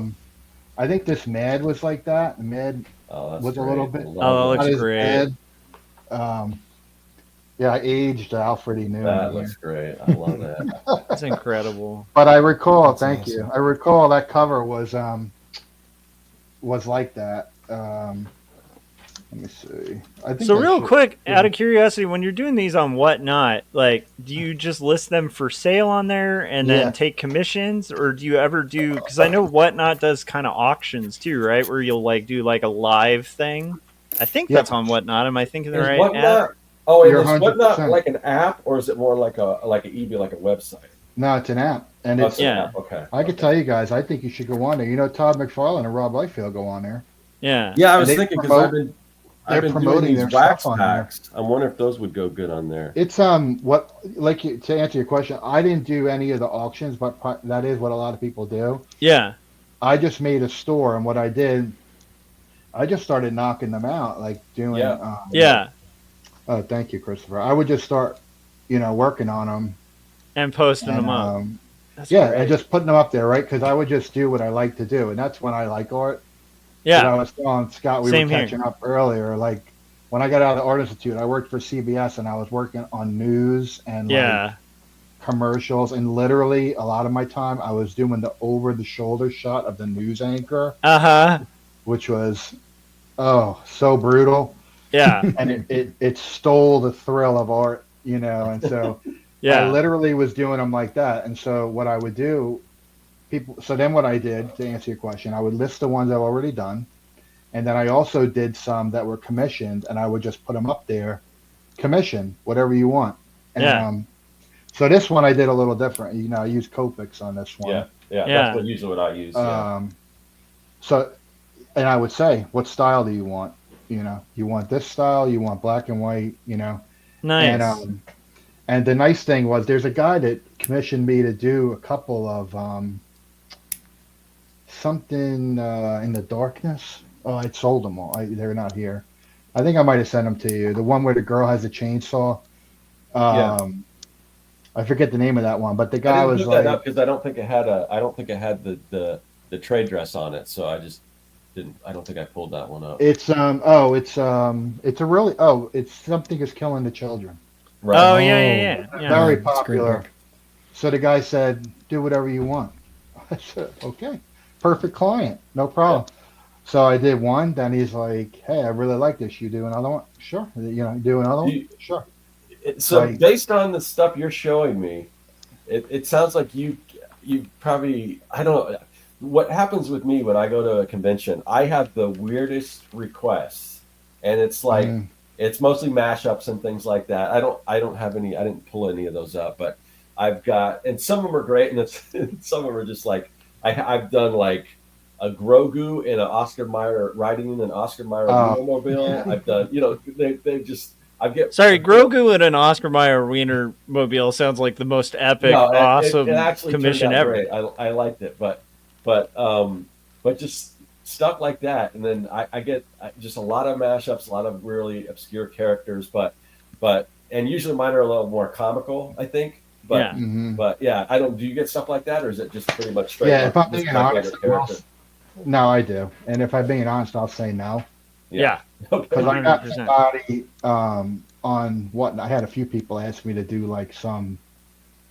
I think this Mad was like that. Mad Oh, that's was a great. little bit- I love Oh, that it. looks not as great. bad. Yeah, I aged Alfred E. Newman. That here. looks great. I love that. That's incredible. But I recall, That's thank awesome. you. I recall that cover was like that. Let me see. I think So I real should- quick, yeah. out of curiosity, when you're doing these on Whatnot, like, do you just list them for sale on there and then Yeah. take commissions, or do you ever do? Because I know Whatnot does kind of auctions too, right? Where you'll like do like a live thing. I think Yeah. that's on Whatnot. Am I thinking the Is right Whatnot? app? Oh, and You're is Whatnot 100%. like an app, or is it more like an eBay, like a website? No, it's an app, and Oh, it's. an Yeah. app. Okay. I could tell you guys. I think you should go on there. You know, Todd McFarlane and Rob Liefeld go on there. Yeah. Yeah, I was They thinking because promote- I've been doing promoting these their wax stuff on there. packs. I wonder if those would go good on there. It's what like to answer your question. I didn't do any of the auctions, but that is what a lot of people do. Yeah. I just made a store, and what I did, I just started knocking them out, like doing. Yeah. Yeah. Oh, thank you, Christopher. I would just start, working on them. And posting And, them up. That's yeah, great. and just putting them up there, right? Because I would just do what I like to do, and that's when I like art. I Yeah. was telling Scott, we Same were here. catching up earlier. Like when I got out of the Art Institute, I worked for CBS, and I was working on news and like, Yeah. commercials, and literally a lot of my time I was doing the over-the-shoulder shot of the news anchor, Uh huh. which was so brutal, Yeah. and it stole the thrill of art, and so. I Yeah. literally was doing them like that. And so what I would do, so then what I did, to answer your question, I would list the ones I've already done. And then I also did some that were commissioned, and I would just put them up there, commission, whatever you want. And, Yeah. So this one I did a little different. I used Copics on this one. Yeah, yeah, Yeah. that's usually what I use. Yeah. So, and I would say, what style do you want? You want this style, you want black and white, Nice. And the nice thing was, there's a guy that commissioned me to do a couple of something in the darkness. Oh, I sold them all. They're not here. I think I might have sent them to you. The one where the girl has a chainsaw. Yeah. I forget the name of that one, but the I guy didn't was look like, that up because I don't think it had the trade dress on it, so I just didn't. I don't think I pulled that one up. it's Something Is Killing the Children. Oh Right. yeah. Very that's a great popular. book. So the guy said, "Do whatever you want." I said, "Okay, perfect client, no problem." So I did one. Then he's like, "Hey, I really like this. You do another one? Sure. Do another one? Sure." So Right. based on the stuff you're showing me, it sounds like you probably, I don't know what happens with me when I go to a convention. I have the weirdest requests, and it's like it's mostly mashups and things like that. I don't have any. I didn't pull any of those up, but I've got, and some of them are great, and some of them are just like I've done like a Grogu and an Oscar Mayer riding in an Oscar Mayer automobile. I've done, they just. Sorry, Grogu in an Oscar Mayer Wiener mobile sounds like the most epic, awesome it actually commission turned out ever. great. I liked it, but just stuff like that, and then I get just a lot of mashups, a lot of really obscure characters, but and usually mine are a little more comical, I think. But Yeah. but yeah, I don't. Do you get stuff like that, or is it just pretty much straight? Yeah, up, if I'm just being like honest, other character? no, I do. And if I'm being honest, I'll say no. Yeah. Okay. Because I got 100%. somebody on what I had a few people ask me to do like some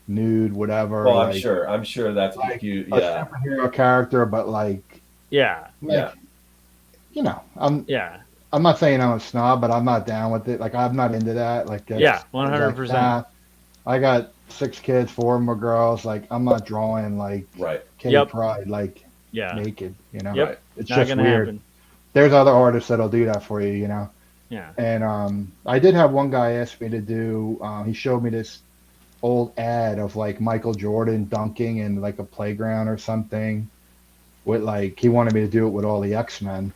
nude, whatever. Well, I'm like, sure that's like cute. a Yeah, superhero character, but like, Yeah. yeah. I'm not saying I'm a snob, but I'm not down with it. Like, I'm not into that. Like, Yeah, 100%. I got 6 kids, 4 of them are girls. Like, I'm not drawing like Right. Kitty Yep. Pryde like Yeah. naked. Yep. Right. It's Not just gonna weird. happen. There's other artists that'll do that for you. Yeah. And I did have one guy ask me to do. He showed me this old ad of like Michael Jordan dunking in like a playground or something. With like he wanted me to do it with all the X-Men,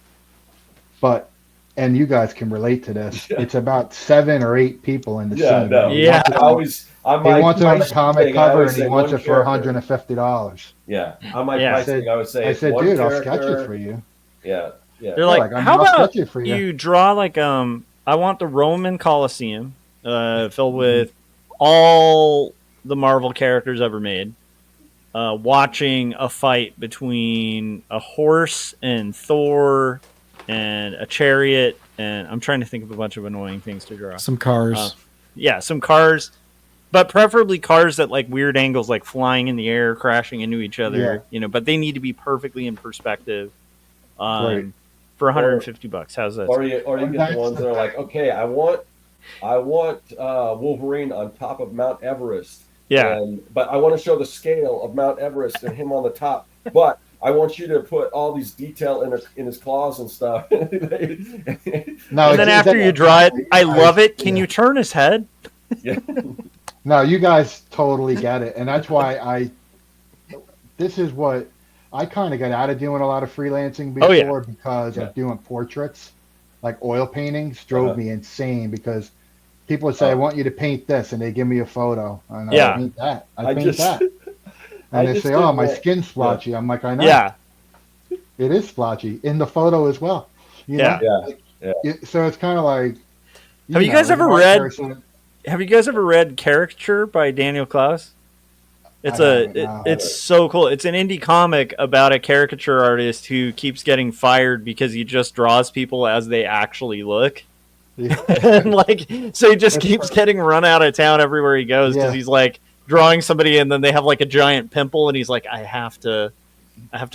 but and you guys can relate to this. Yeah. It's about 7 or 8 people in the Yeah, scene. no. Yeah. I always on He my wants it on the pricing comic thing, I cover, always and he say wants one it for character. $150. Yeah, on my Yeah. pricing, I would say I it's said, one dude, character. I'll sketch it for you. Yeah, yeah. They're They're like, like, how I'll about sketch it for you. you draw like I want the Roman Colosseum filled with all the Marvel characters ever made, watching a fight between a horse and Thor and a chariot, and I'm trying to think of a bunch of annoying things to draw. Some cars. Yeah, some cars, but preferably cars that like weird angles, like flying in the air, crashing into each other. But they need to be perfectly in perspective. Right. For $150. How's that? Or you get the ones that are like, okay, I want Wolverine on top of Mount Everest. Yeah. But I want to show the scale of Mount Everest and him on the top. But I want you to put all these detail in his claws and stuff. No, And then after you draw it, I love it. Can you turn his head? Yeah. No, you guys totally get it, and that's why this is what I kind of got out of doing a lot of freelancing before because of doing portraits, like oil paintings, drove me insane because people would say, "I want you to paint this," and they give me a photo, and I paint that. I paint that, and they say, "Oh, my skin's splotchy." I'm like, "I know." Yeah. It is splotchy in the photo as well. You know? So it's kind of like. Have you guys ever read Caricature by Daniel Klaus? It's so cool. It's an indie comic about a caricature artist who keeps getting fired because he just draws people as they actually look. Yeah. And so he just keeps getting run out of town everywhere he goes because he's like drawing somebody and then they have like a giant pimple and he's like, I have to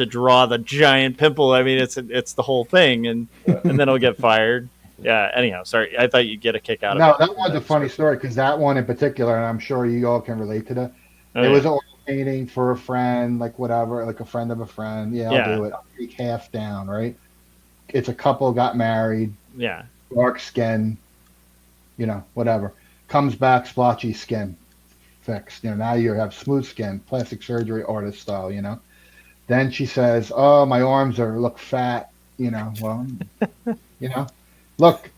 draw the giant pimple. I mean, it's the whole thing, and then he'll get fired. Yeah. Anyhow, sorry. I thought you'd get a kick out of it. No, that was a funny story because that one in particular, and I'm sure you all can relate to that. It was an oil painting for a friend, like whatever, like a friend of a friend. Yeah, I'll do it. I'll take half down, right? It's a couple got married. Yeah. Dark skin, whatever. Comes back, splotchy skin, fixed. Now you have smooth skin, plastic surgery artist style. Then she says, "Oh, my arms look fat." Well, look,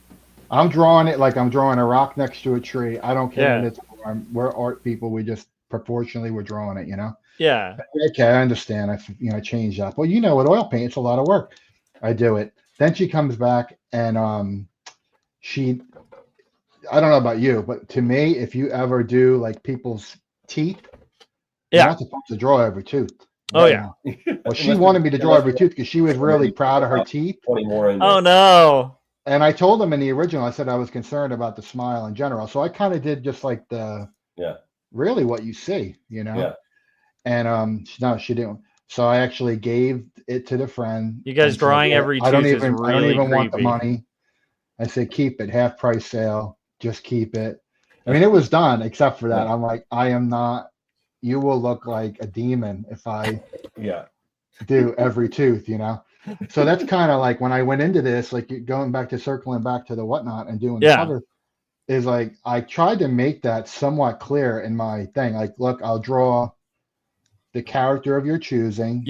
I'm drawing it like I'm drawing a rock next to a tree. I don't care. Yeah. We're art people. We just proportionally we're drawing it. Yeah. Okay, I understand. I changed up. Well, with oil paint, it's a lot of work. I do it. Then she comes back and I don't know about you, but to me, if you ever do like people's teeth, you're not supposed to draw every tooth. Oh yeah. Well, she wanted me to draw every tooth because she was really proud of her teeth. 20 more in there. Oh no. And I told them in the original, I said I was concerned about the smile in general. So I kind of did just like really what you see, Yeah. And no, she didn't. So I actually gave it to the friend. You guys drawing every tooth I don't is really want the money. I said, keep it, half price sale. Just keep it. I mean, it was done except for that. I'm like, I am not. You will look like a demon if I do every tooth, So that's kind of like when I went into this, like circling back to the whatnot and doing the cover, is like I tried to make that somewhat clear in my thing. Like, look, I'll draw the character of your choosing,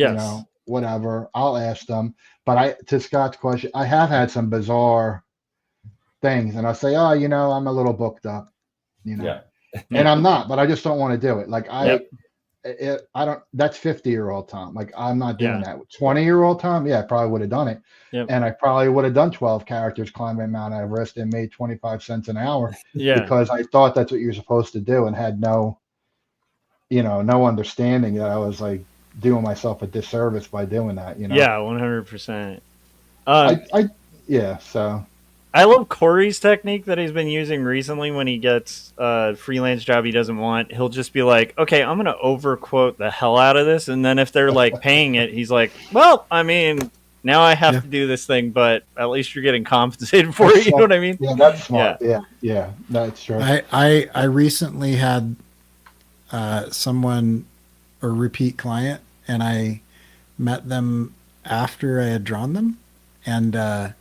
whatever. I'll ask them. But to Scott's question, I have had some bizarre things, and I'll say, oh, I'm a little booked up, and I'm not, but I just don't want to do it. Like I don't. That's 50-year-old Tom. Like I'm not doing that. 20-year-old Tom, I probably would have done it, and I probably would have done 12 characters climbing Mount Everest and made 25 cents an hour, because I thought that's what you're supposed to do, and had no understanding that I was like doing myself a disservice by doing that. Yeah, 100%. So. I love Cory's technique that he's been using recently when he gets a freelance job he doesn't want. He'll just be like, okay, I'm going to overquote the hell out of this. And then if they're like paying it, he's like, well, I mean, now I have to do this thing, but at least you're getting compensated for it. You know what I mean? Yeah, that's smart. Yeah, that's true. I recently had someone, a repeat client, and I met them after I had drawn them. And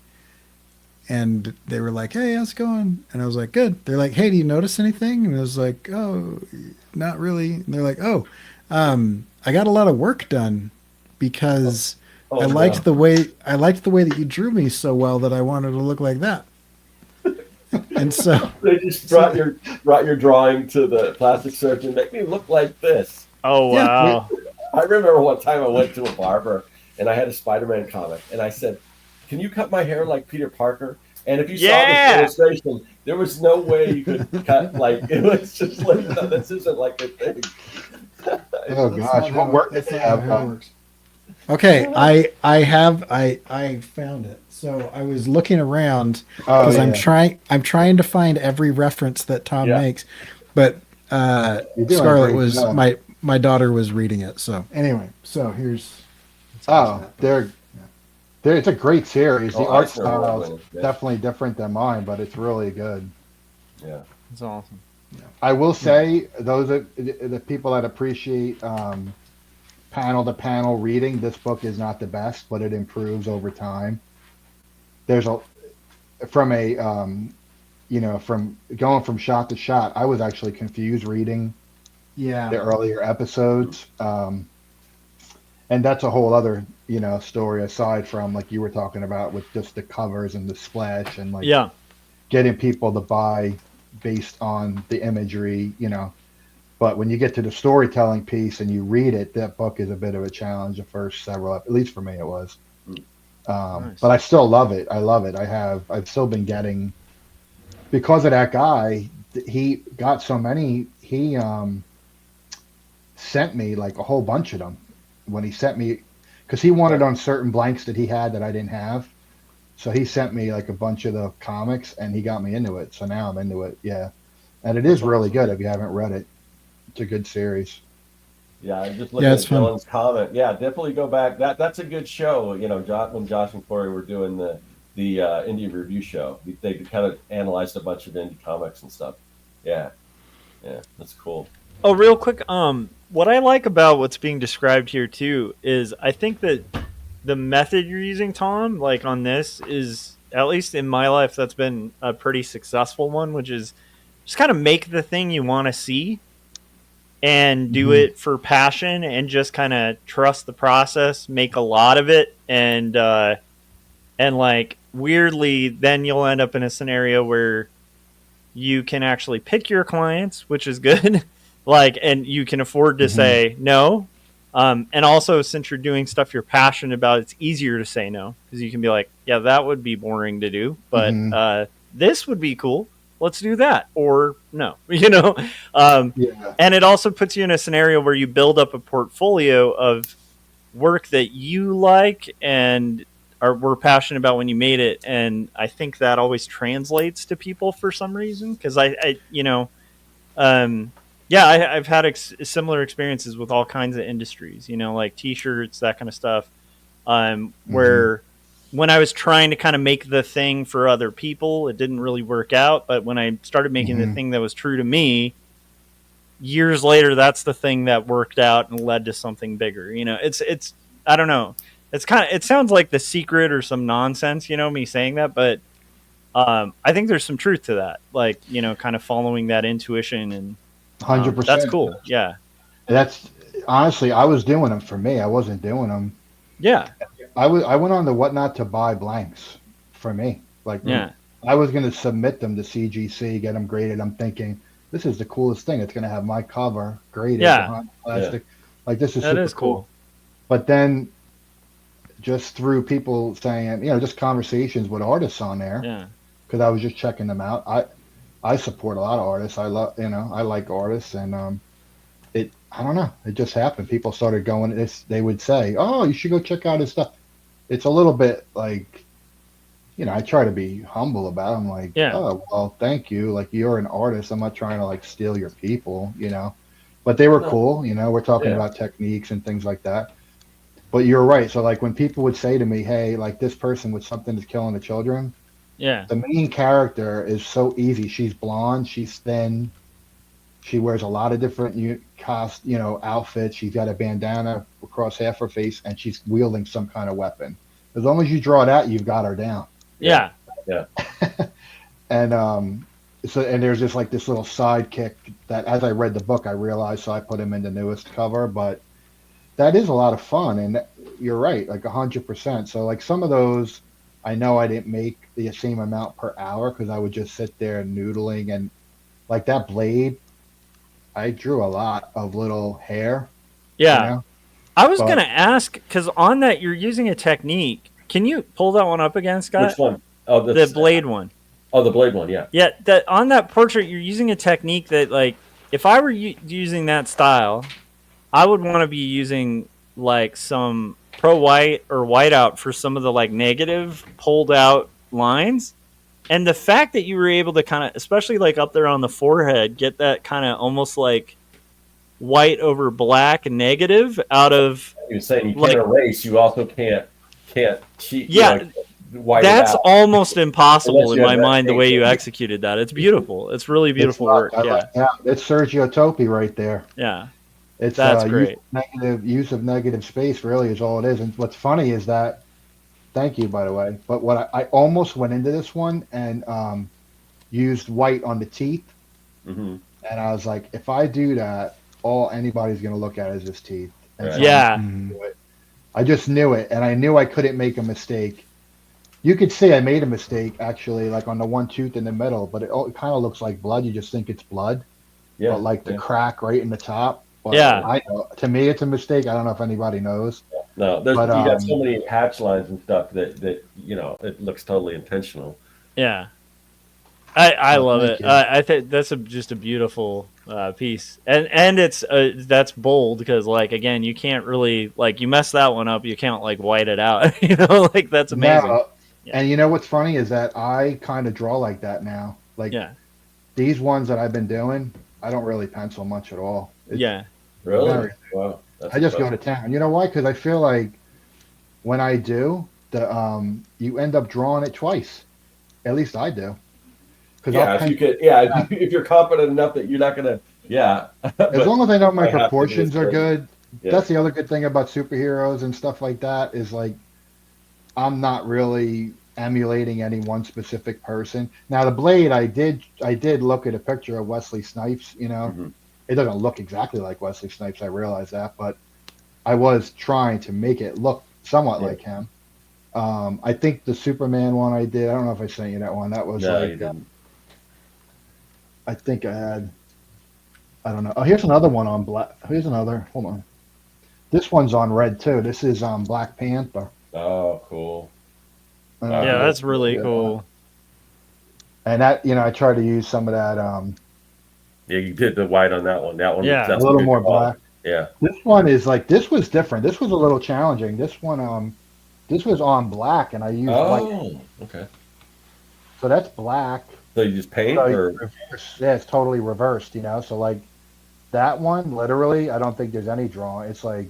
and they were like, "Hey, how's it going?" And I was like, "Good." They're like, "Hey, do you notice anything?" And I was like, "Oh, not really." And they're like, "Oh, I got a lot of work done because Oh, I no. liked the way that you drew me so well that I wanted to look like that." And so They just brought your drawing to the plastic surgeon. Make me look like this. Oh Yeah, wow. I remember one time I went to a barber and I had a Spider-Man comic, and I said, "Can you cut my hair like Peter Parker?" And if you saw Yeah. this illustration, there was no way you could cut like it was just like, no, this isn't like a thing. Oh gosh, what work did they have done? okay, I found it. So I was looking around Oh, because yeah. I'm trying to find every reference that Tom Yeah. makes, but You're doing a Scarlett great was job. my daughter was reading it. So anyway, so here's Oh, it's a great series. The Oh, art Eisner style Award is winner. Yeah. definitely different than mine, but it's really good. Yeah. That's awesome. I will say, those are the people that appreciate panel to panel reading. This book is not the best, but it improves over time. There's from a from going from shot to shot. I was actually confused reading the earlier episodes, and that's a whole other story aside from, like you were talking about, with just the covers and the splash and like Yeah. getting people to buy based on the imagery, But when you get to the storytelling piece and you read it, that book is a bit of a challenge. The first several, at least for me, it was. Nice. But I still love it. I love it. I've still been getting, because of that guy. He got so many. He sent me like a whole bunch of them when he sent me, because he wanted on certain blanks that he had that I didn't have. So he sent me like a bunch of the comics, and he got me into it. So now I'm into it. Yeah, and it is really good if you haven't read it. It's a good series. Yeah, I just looking it's at fun. Dylan's comment. Yeah, definitely go back. That's a good show. When Josh and Cory were doing the indie review show, they kind of analyzed a bunch of indie comics and stuff. Yeah, yeah, that's cool. Oh, real quick. What I like about what's being described here too is I think that the method you're using, Tom, like on this, is, at least in my life, that's been a pretty successful one, which is just kind of make the thing you want to see and do it for passion and just kind of trust the process, make a lot of it, and like weirdly, then you'll end up in a scenario where you can actually pick your clients, which is good. Like, and you can afford to say no. And also, since you're doing stuff you're passionate about, it's easier to say no, because you can be like, yeah, that would be boring to do, but this would be cool. Let's do that. Or no, Yeah. and it also puts you in a scenario where you build up a portfolio of work that you like and were passionate about when you made it. And I think that always translates to people for some reason. Cause I've had similar experiences with all kinds of industries, like t-shirts, that kind of stuff. Where when I was trying to kind of make the thing for other people, it didn't really work out. But when I started making the thing that was true to me, years later, that's the thing that worked out and led to something bigger. It's I don't know. It sounds like The Secret or some nonsense, me saying that, but I think there's some truth to that. Like, kind of following that intuition, and 100%. that's cool. Yeah. That's honestly, I was doing them for me. I wasn't doing them. Yeah. I went on the what not to buy blanks for me. Like, Yeah. I was going to submit them to CGC, get them graded. I'm thinking, this is the coolest thing. It's going to have my cover graded behind plastic. Like, this is That super is cool. But then, just through people saying, just conversations with artists on there, Yeah. because I was just checking them out. I support a lot of artists. I love, I like artists, and I don't know. It just happened. People started going. They would say, "Oh, you should go check out his stuff." It's a little bit like, I try to be humble about it. I'm like, Yeah. "Oh, well, thank you. Like, you're an artist. I'm not trying to like steal your people, But they were cool. We're talking about techniques and things like that. But you're right. So like when people would say to me, "Hey, like this person with something is killing the children," Yeah. the main character is so easy. She's blonde. She's thin. She wears a lot of different outfits. She's got a bandana across half her face, and she's wielding some kind of weapon. As long as you draw that, you've got her down. Yeah. Yeah. And so and there's just like this little sidekick that as I read the book I realized, so I put him in the newest cover. But that is a lot of fun, and you're right, like 100%. So like some of those, I know I didn't make the same amount per hour because I would just sit there noodling, and like that blade, I drew a lot of little hair, you Yeah. know. I was But going to ask, because on that, you're using a technique. Can you pull that one up again, Scott? Which one? Oh, The blade one. Oh, the blade one. Yeah. Yeah, that on that portrait, you're using a technique that, like, if I were using that style, I would want to be using, like, some pro white or whiteout for some of the, like, negative pulled out lines. And the fact that you were able to kind of, especially, like, up there on the forehead, get that kind of almost like white over black negative out of, You're saying you can't like, erase. You also can't cheat. yeah, white it that's out. almost impossible Unless in you have my that mind the way you paper. executed that. It's beautiful. It's really beautiful not- work. I Yeah. like that. It's Sergio Topi right there. Yeah. It's That's great. use of negative space really is all it is. And what's funny is that, thank you by the way, but what I almost went into this one and used white on the teeth, Mm-hmm. and I was like, if I do that, all anybody's gonna look at is his teeth. And Right. so Yeah. I just knew it, and I knew I couldn't make a mistake. You could see I made a mistake actually, like on the one tooth in the middle, but it kind of looks like blood. You just think it's blood, Yeah. but like the yeah. crack right in the top. But Yeah. I know, to me, it's a mistake. I don't know if anybody knows. No, there's But, you got so many hatch lines and stuff that it looks totally intentional. Yeah. I Oh, love thank it. you. I think that's just a beautiful piece, and it's that's bold because, like, again, you can't really, like, you mess that one up, you can't, like, white it out. Like, that's amazing. Now, Yeah. and you know what's funny is that I kind of draw like that now. Like Yeah. these ones that I've been doing, I don't really pencil much at all. Yeah. Really? Very- Wow. That's I just go impressive. to town. You know why? Because I feel like when I do, you end up drawing it twice. At least I do. Because Yeah, if you could, yeah, if you're confident enough that you're not gonna, yeah. as But long as I know my I have to do proportions this are for- good. Yeah. That's the other good thing about superheroes and stuff like that is like I'm not really emulating any one specific person. Now the blade, I did look at a picture of Wesley Snipes. You know, Mhm. it doesn't look exactly like Wesley Snipes. I realize that, but I was trying to make it look somewhat Yeah. like him. I think the Superman one I did. I don't know if I sent you that one. That was No, you like didn't. I think I had. I don't know. Oh, here's another one on black. Here's another. Hold on. This one's on red too. This is Black Panther. Oh, cool. Yeah, that's really yeah. cool. And that, I try to use some of that. Yeah, you did the white on that one. That one, Yeah. that's A little good more quality. black. Yeah. This one is like this was different. This was a little challenging. This one, this was on black, and I used white. Oh, okay. So that's black. So you just paint, So or reverse. Yeah, it's totally reversed. So like that one, literally, I don't think there's any drawing. It's like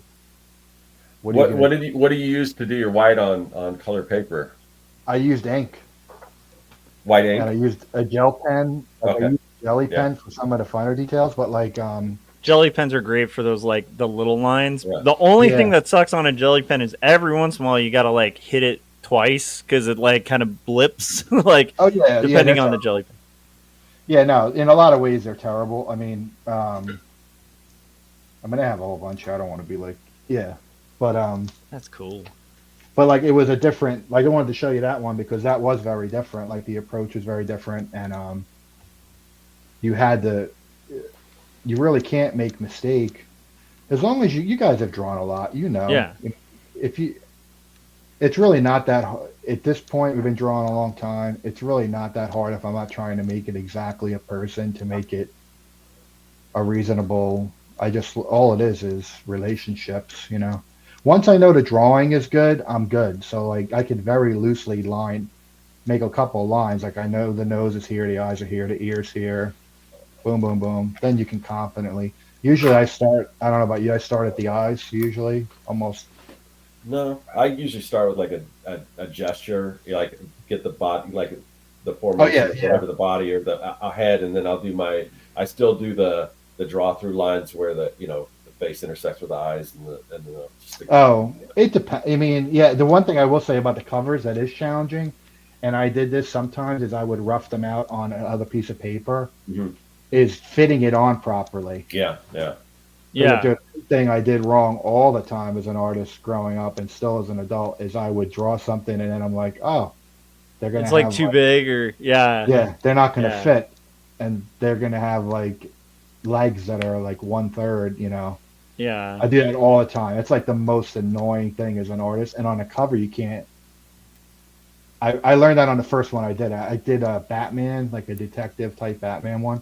what? do you What do you use to do your white on color paper? I used ink. White And I ink. used a gel pen. Like Okay. I used a jelly Yeah. pen for some of the finer details, but like Jelly pens are great for those, like, the little lines. Yeah. The only Yeah. thing that sucks on a jelly pen is every once in a while you gotta, like, hit it twice because it, like, kind of blips, like, oh yeah, depending yeah, on the jelly pen. yeah, no, in a lot of ways they're terrible. I mean, I have a whole bunch. I don't want to be like, yeah, but That's cool. like it was a different. Like I wanted to show you that one because that was very different. Like the approach was very different, and you had to. You really can't make mistake, as long as you guys have drawn a lot. Yeah. If you, it's really not that hard. At this point, we've been drawing a long time. It's really not that hard if I'm not trying to make it exactly a person to make it a reasonable. All it is relationships. Once I know the drawing is good, I'm good. So like I could very loosely make a couple of lines. Like I know the nose is here, the eyes are here, the ears here. Boom, boom, boom. Then you can confidently. Usually I start. I don't know about you. I start at the eyes usually, almost. No, I usually start with like a gesture, like get the body, like the formation, yeah, of whatever the body or a head, and then I'll do I still do the draw through lines where the face intersects with the eyes and Oh, it depends. I mean, yeah. The one thing I will say about the covers that is challenging and I did this sometimes, is I would rough them out on another piece of paper, Mhm. is fitting it on properly. Yeah, yeah. Yeah. The thing I did wrong all the time as an artist growing up and still as an adult is I would draw something and then I'm like, oh, they're gonna It's like have too big, or yeah, they're not gonna Yeah. fit, and they're gonna have like legs that are like 1/3. Yeah. I do that all the time. It's like the most annoying thing as an artist. And on a cover, you can't. I learned that on the first one I did. I did a Batman, like a detective type Batman one,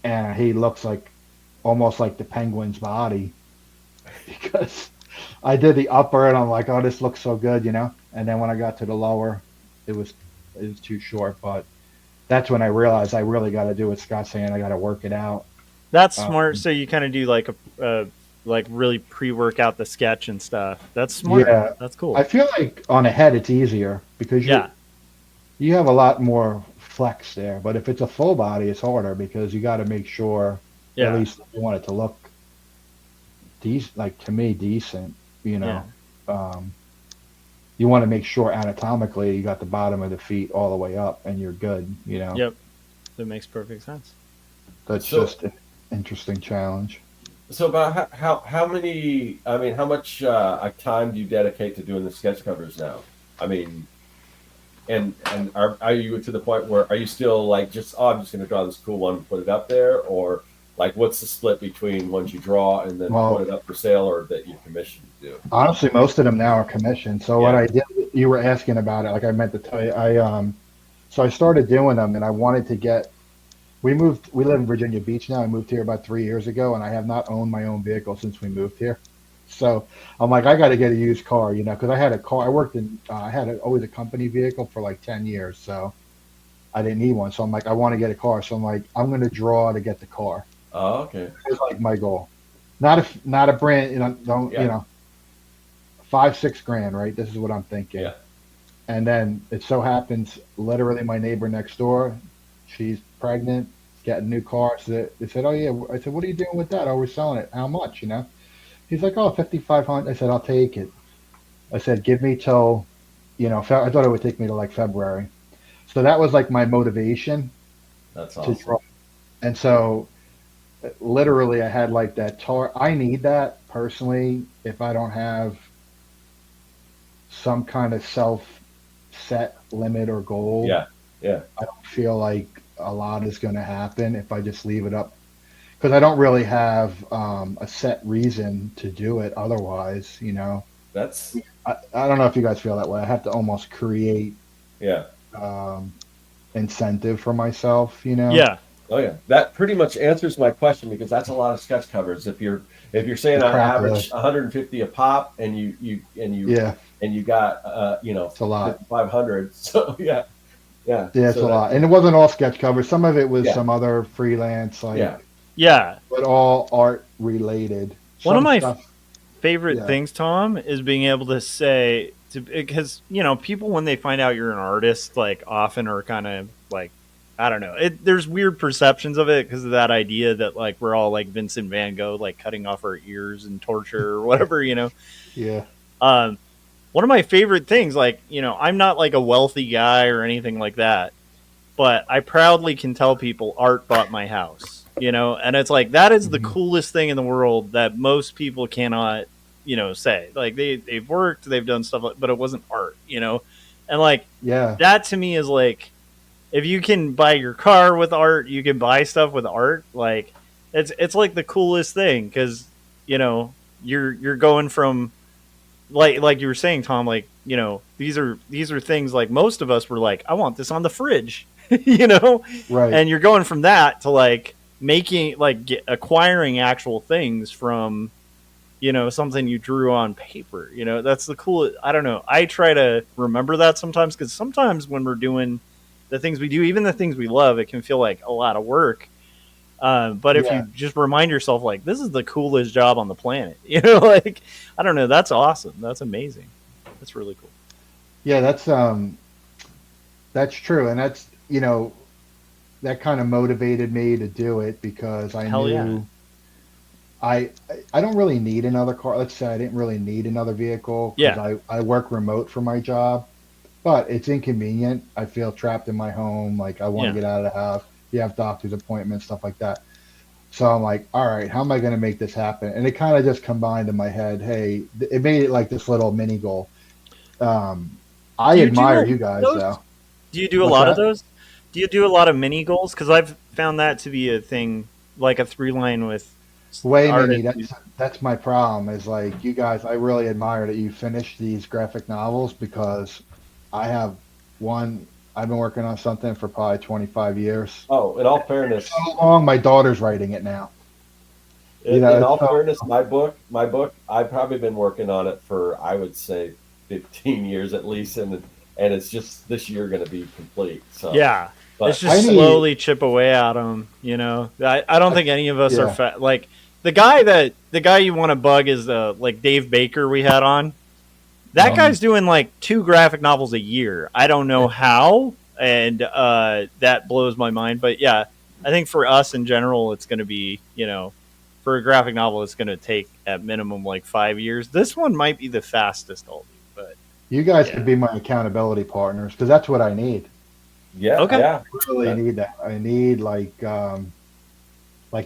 and he looks like almost like the Penguin's body because I did the upper and I'm like, oh, this looks so good, And then when I got to the lower, it was too short. But that's when I realized I really got to do what Scott's saying. I got to work it out. That's smart. So you kind of do like like really pre-work out the sketch and stuff. That's smart. Yeah, That's cool. I feel like on a head it's easier because you have a lot more flex there. But if it's a full body, it's harder because you got to make sure Yeah. at least you want it to look decent, like to me decent. You want to make sure anatomically you got the bottom of the feet all the way up and you're good. Yep. That makes perfect sense. That's So- just an interesting challenge. So about how many? I mean, how much time do you dedicate to doing the sketch covers now? I mean, and are you to the point where are you still like just I'm just going to draw this cool one and put it up there, or like what's the split between ones you draw and then Well- put it up for sale, or that you commissioned to do? Honestly, most of them now are commissioned. So what Yeah. I did, you were asking about it, like I meant to tell you. So I started doing them, and I wanted to get. We live in Virginia Beach now. I moved here about 3 years ago, and I have not owned my own vehicle since we moved here. So I'm like, I got to get a used car, because I had a car. I worked in, I had always a company vehicle for like 10 years, so I didn't need one. So I'm like, I want to get a car. So I'm like, I'm going to draw to get the car. Oh, okay. It's like my goal. Not a brand, don't, Yeah. $5-6 grand, right? This is what I'm thinking. Yeah. And then it so happens, literally my neighbor next door, she's pregnant, getting a new car. So they said, oh yeah. I said, what are you doing with that? Oh, we're selling it. How much, He's like, oh, 5,500. I said, I'll take it. I said, give me till, I thought it would take me to like February. So that was like my motivation That's to awesome. draw. And so literally I had like that I need that personally if I don't have some kind of set limit or goal. Yeah, yeah. I don't feel like a lot is going to happen if I just leave it up because I don't really have a set reason to do it otherwise, That's I don't know if you guys feel that way. I have to almost create yeah. incentive for myself, Yeah. Oh yeah, that pretty much answers my question because that's a lot of sketch covers. If you're saying It's on crap, average 150 a pop, and you Yeah, got it's a lot. 500, so yeah. Yeah, it's So a lot. And it wasn't all sketch covers. Some of it was Yeah. some other freelance, like, Yeah, Yeah. but all art related. One of Some my stuff- favorite Yeah. things, Tom, is being able to say because people when they find out you're an artist, like often are kind of like I don't know. There's weird perceptions of it because of that idea that like we're all like Vincent Van Gogh, like cutting off our ears and torture or whatever, Yeah, One of my favorite things, like I'm not like a wealthy guy or anything like that, but I proudly can tell people art bought my house, and it's like that is the coolest thing in the world that most people cannot, say. Like they've worked, they've done stuff, but it wasn't art, and like yeah, that to me is like if you can buy your car with art, you can buy stuff with art. Like it's like the coolest thing because you're going from like you were saying, Tom. Like these are things like most of us were like, I want this on the fridge, right. and you're going from that to like making acquiring actual things from something you drew on paper. That's the cool. I don't know. I try to remember that sometimes because sometimes when we're doing the things we do, even the things we love, it can feel like a lot of work. But if Yeah. you just remind yourself, like, this is the coolest job on the planet, like, I don't know, that's awesome. That's amazing. That's really cool. Yeah, that's true, and that's that kind of motivated me to do it because I Hell knew yeah. I don't really need another car. Let's say I didn't really need another vehicle Yeah. I work remote for my job, but it's inconvenient. I feel trapped in my home. Like I want to Yeah. get out of the house. You have doctor's appointments, stuff like that. So I'm like, all right, how am I going to make this happen? And it kind of just combined in my head. Hey, it made it like this little mini goal. I Do you do admire a- you guys those? though. Do you do a What's lot of that? those? Do you do a lot of mini goals? Because I've found that to be a thing, like a through line with Way many. artists. That's my problem. Is like you guys. I really admire that you finish these graphic novels because I have one. I've been working on something for probably 25 years. Oh, in all fairness, So long. My daughter's writing it now. You know, in it's all so, fairness, my book, I've probably been working on it for, I would say, 15 years at least, and it's just this year going to be complete. So Yeah, but it's just I need- slowly chip away at them. You know, I don't think any of us are Yeah. like the guy you want to bug is like Dave Baker we had on. That guy's doing like 2 graphic novels a year. I don't know how, and that blows my mind. But yeah, I think for us in general, it's going to be, you know, for a graphic novel, it's going to take at minimum like 5 years. This one might be the fastest I'll do, but you guys Yeah. could be my accountability partners because that's what I need. yeah, Okay. yeah. I really need that. I need like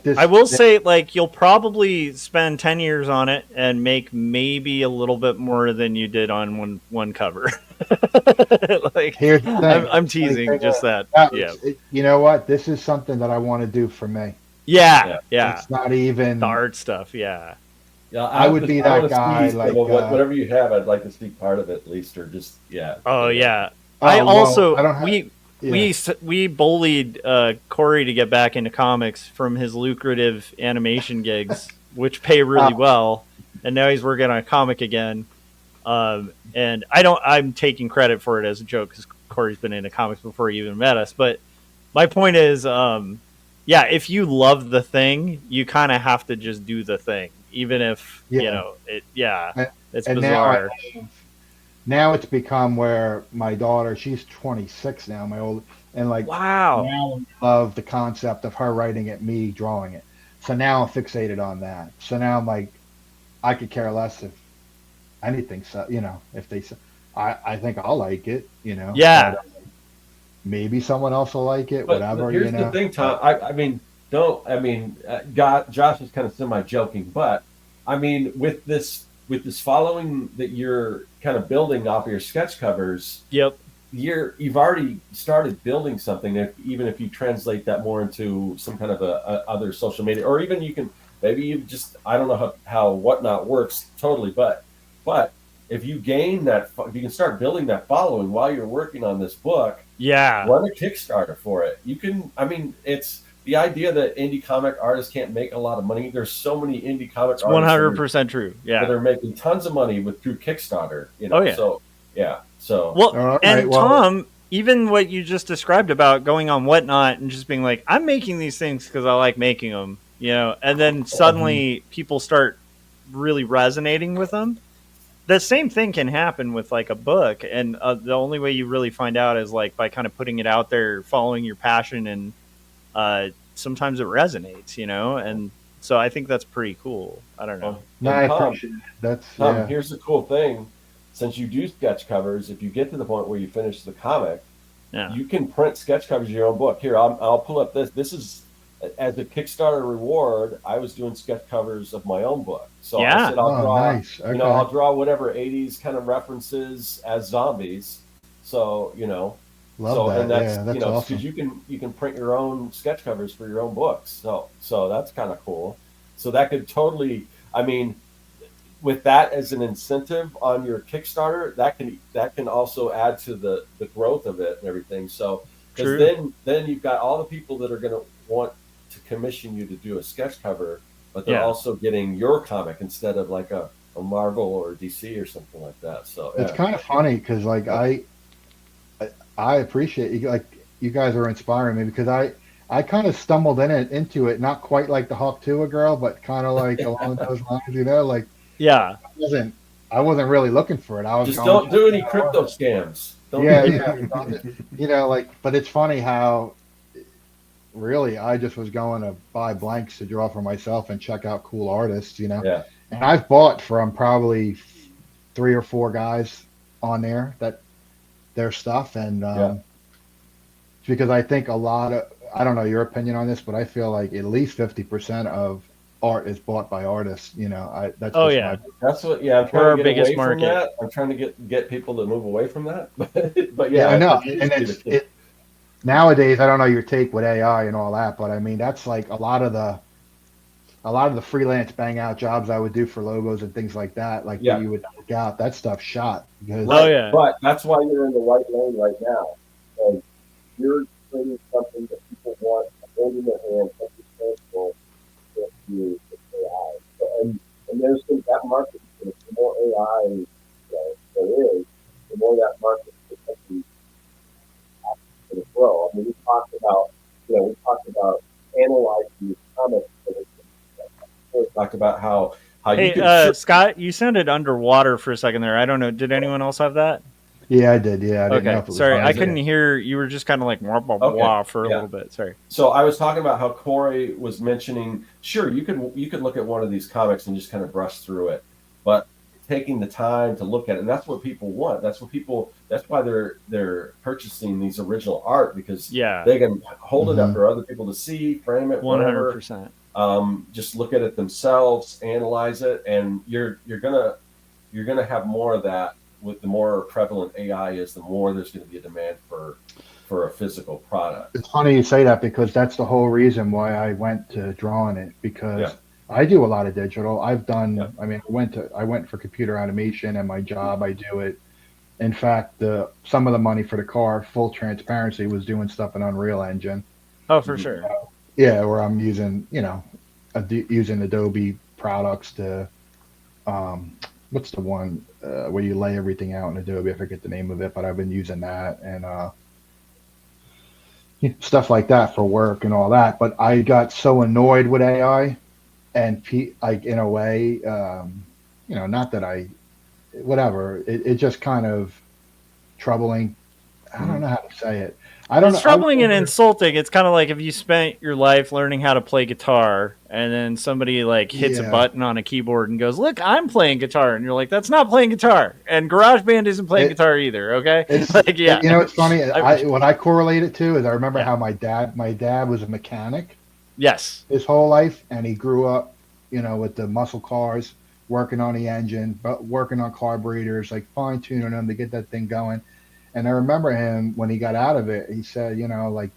this. I will say, like, you'll probably spend 10 years on it and make maybe a little bit more than you did on one cover. Like, Here's the thing. I'm teasing, Like, just that. that Yeah. you know what? This is something that I want to do for me. Yeah. It's not even. The art stuff, yeah. Yeah, I would be that wanna guy, see like, whatever you have, I'd like to see part of it at least, or just Oh, yeah. Oh, I well, also, I don't have- yeah. we bullied Cory to get back into comics from his lucrative animation gigs, which pay really well, and now he's working on a comic again. And I'm taking credit for it as a joke because Cory's been into comics before he even met us. But my point is, yeah, if you love the thing, you kind of have to just do the thing, even if you Yeah. know it. Yeah, it's And bizarre. now it's become where my daughter, she's 26 now, my old, and like Wow. now I love the concept of her writing it, me drawing it. So now I'm fixated on that. So now I'm like, I could care less if anything, so you know, if they say, I think I'll like it, you know. Yeah. But, maybe someone else will like it, But whatever, here's you know. the thing, Tom. I mean, Josh is kind of semi joking, but I mean, with this following that you're kind of building off of your sketch covers, Yep. you've already started building something. Even if you translate that more into some kind of a other social media, or even you can maybe you just, I don't know how Whatnot works totally, but if you gain that, if you can start building that following while you're working on this book, Yeah. run a Kickstarter for it. You can, I mean, it's the idea that indie comic artists can't make a lot of money. There's so many indie comic It's artists 100% true. that Yeah. are making tons of money through Kickstarter. You know, Oh, yeah. so yeah, so Well, All right, and well- Tom, even what you just described about going on Whatnot and just being like, I'm making these things because I like making them, you know, and then suddenly people start really resonating with them. The same thing can happen with like a book, and the only way you really find out is like by kind of putting it out there, following your passion, and sometimes it resonates, you know. And so I think that's pretty cool. I don't know. No, I Tom, appreciate it. That's Tom, yeah. here's the cool thing. Since you do sketch covers, if you get to the point where you finish the comic, Yeah. you can print sketch covers of your own book. Here, I'll pull up this. This is as a Kickstarter reward. I was doing sketch covers of my own book. So Yeah. I said I'll Oh, draw, nice. Okay. I'll draw whatever 80s kind of references as zombies. So, Love so that. and that's Yeah, that's awesome. because you can print your own sketch covers for your own books. So that's kind of cool. So that could totally, I mean, with that as an incentive on your Kickstarter, that can also add to the growth of it and everything. So True. because then you've got all the people that are going to want to commission you to do a sketch cover, but they're Yeah. also getting your comic instead of like a Marvel or DC or something like that. So It's kind of funny because like I appreciate you, like you guys are inspiring me because I kind of stumbled into it, not quite like the Hawk Tuah girl, but kind of like along those lines, you know, like Yeah. I wasn't really looking for it. I was just going, don't do any crypto scams. Don't Yeah, do yeah. You know, like, but it's funny how really I just was going to buy blanks to draw for myself and check out cool artists, you know. Yeah. And I've bought from probably 3 or 4 guys on there that their stuff, and Yeah. because I think a lot of, I don't know your opinion on this, but I feel like at least 50% of art is bought by artists. That's Oh just yeah. That's what. Yeah, I'm We're trying our to get biggest away from market. that. I'm trying to get people to move away from that. But yeah, yeah, I know, it used and to be the case. nowadays I don't know your take with AI and all that, but I mean that's like a lot of the freelance bang out jobs I would do for logos and things like that, like that Yeah. you would knock out, that stuff shot because Oh, Right. yeah. But that's why you're in the right lane right now. And you're creating something that people want, holding their hand, something tangible with you with AI. So, and there's that market. The more AI there is, the more that market is going to grow. I mean, we talked about analyzing these comments. We talked about how you Hey, can Scott, you sounded underwater for a second there. I don't know. Did anyone else have that? yeah, I did. Yeah, I didn't know Okay, if it was sorry, I mine. couldn't hear. You were just kind of like wah, wah, wah for a yeah. little bit. Sorry. So I was talking about how Cory was mentioning. Sure, you could look at one of these comics and just kind of brush through it, but taking the time to look at it, and that's what people want. That's why they're purchasing these original art, because Yeah. they can hold it up for other people to see, frame it, whatever. 100%. Just look at it themselves, analyze it, and you're gonna have more of that. With the more prevalent AI is, the more there's going to be a demand for a physical product. It's funny you say that because that's the whole reason why I went to drawing it, because I do a lot of digital. I've done, I mean, I went for computer animation, and my job, I do it. In fact, some of the money for the car, full transparency, was doing stuff in Unreal Engine. Oh, for sure. Yeah, where I'm using, using Adobe products to, what's the one where you lay everything out in Adobe? I forget the name of it, but I've been using that and stuff like that for work and all that. But I got so annoyed with AI, and like in a way, not that whatever. It just kind of troubling. I don't know how to say it. It's troubling and insulting. It's kind of like if you spent your life learning how to play guitar, and then somebody like hits a button on a keyboard and goes, "Look, I'm playing guitar," and you're like, "That's not playing guitar." And GarageBand isn't playing guitar either. Okay, it's funny. What I correlate it to is I remember how my dad was a mechanic. Yes. His whole life, and he grew up, with the muscle cars, working on the engine, but working on carburetors, like fine tuning them to get that thing going. And I remember him when he got out of it, he said, like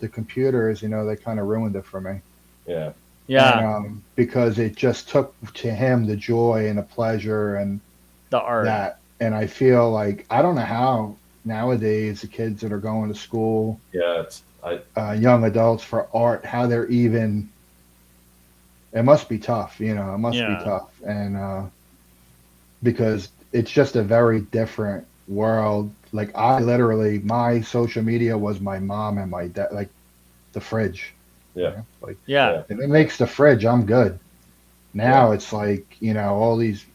the computers, they kind of ruined it for me. Yeah. Yeah. And, because it just took to him the joy and the pleasure and the art. And I feel like, I don't know how nowadays the kids that are going to school, young adults for art, how they're even, it must be tough, it must be tough. And because it's just a very different world. Like my social media was my mom and my dad, like the fridge. Yeah. If it makes the fridge, I'm good. Now it's like, all these,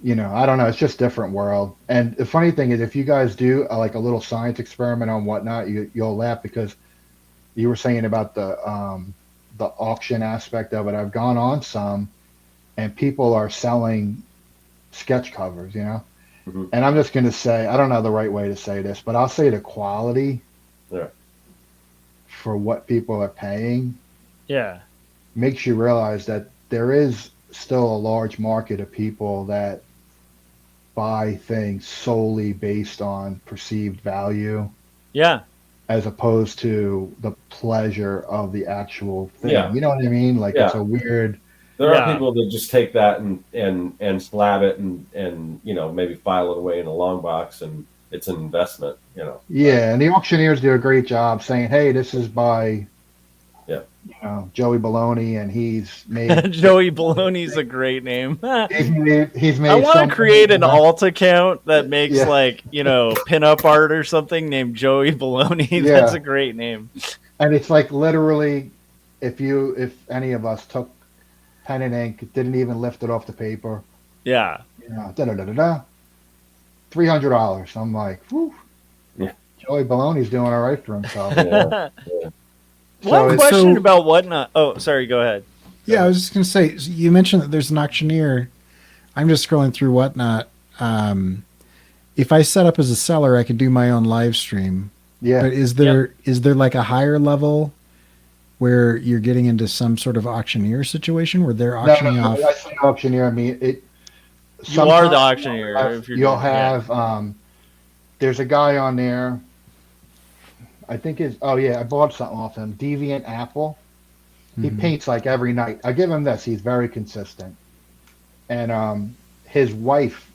I don't know. It's just different world. And the funny thing is, if you guys do like a little science experiment on whatnot, you'll laugh, because you were saying about the auction aspect of it. I've gone on some, and people are selling sketch covers, And I'm just going to say, I don't know the right way to say this, but I'll say the quality for what people are paying makes you realize that there is still a large market of people that buy things solely based on perceived value. Yeah. As opposed to the pleasure of the actual thing. Yeah. You know what I mean? Like it's a weird... There are people that just take that and slab it and maybe file it away in a long box, and it's an investment, Yeah, and the auctioneers do a great job saying, "Hey, this is by Joey Baloney, and he's made..." Joey Baloney's a great name. he's made. I want to create an alt account that makes pinup art or something named Joey Baloney. That's a great name. And it's like literally, if any of us took pen and ink, didn't even lift it off the paper. Yeah. $300. I'm like, whew. Yeah. Joey Baloney's doing all right for himself. One question about whatnot. Oh, sorry. Go ahead. Yeah, I was just going to say, you mentioned that there's an auctioneer. I'm just scrolling through whatnot. if I set up as a seller, I could do my own live stream. Yeah. But is there like a higher level where you're getting into some sort of auctioneer situation where they're auctioning off? I say auctioneer. I mean, You are the sometimes auctioneer. If you're you'll doing- yeah. have there's a guy on there. I think I bought something off him. Deviant Apple. He paints like every night. I give him this. He's very consistent. And his wife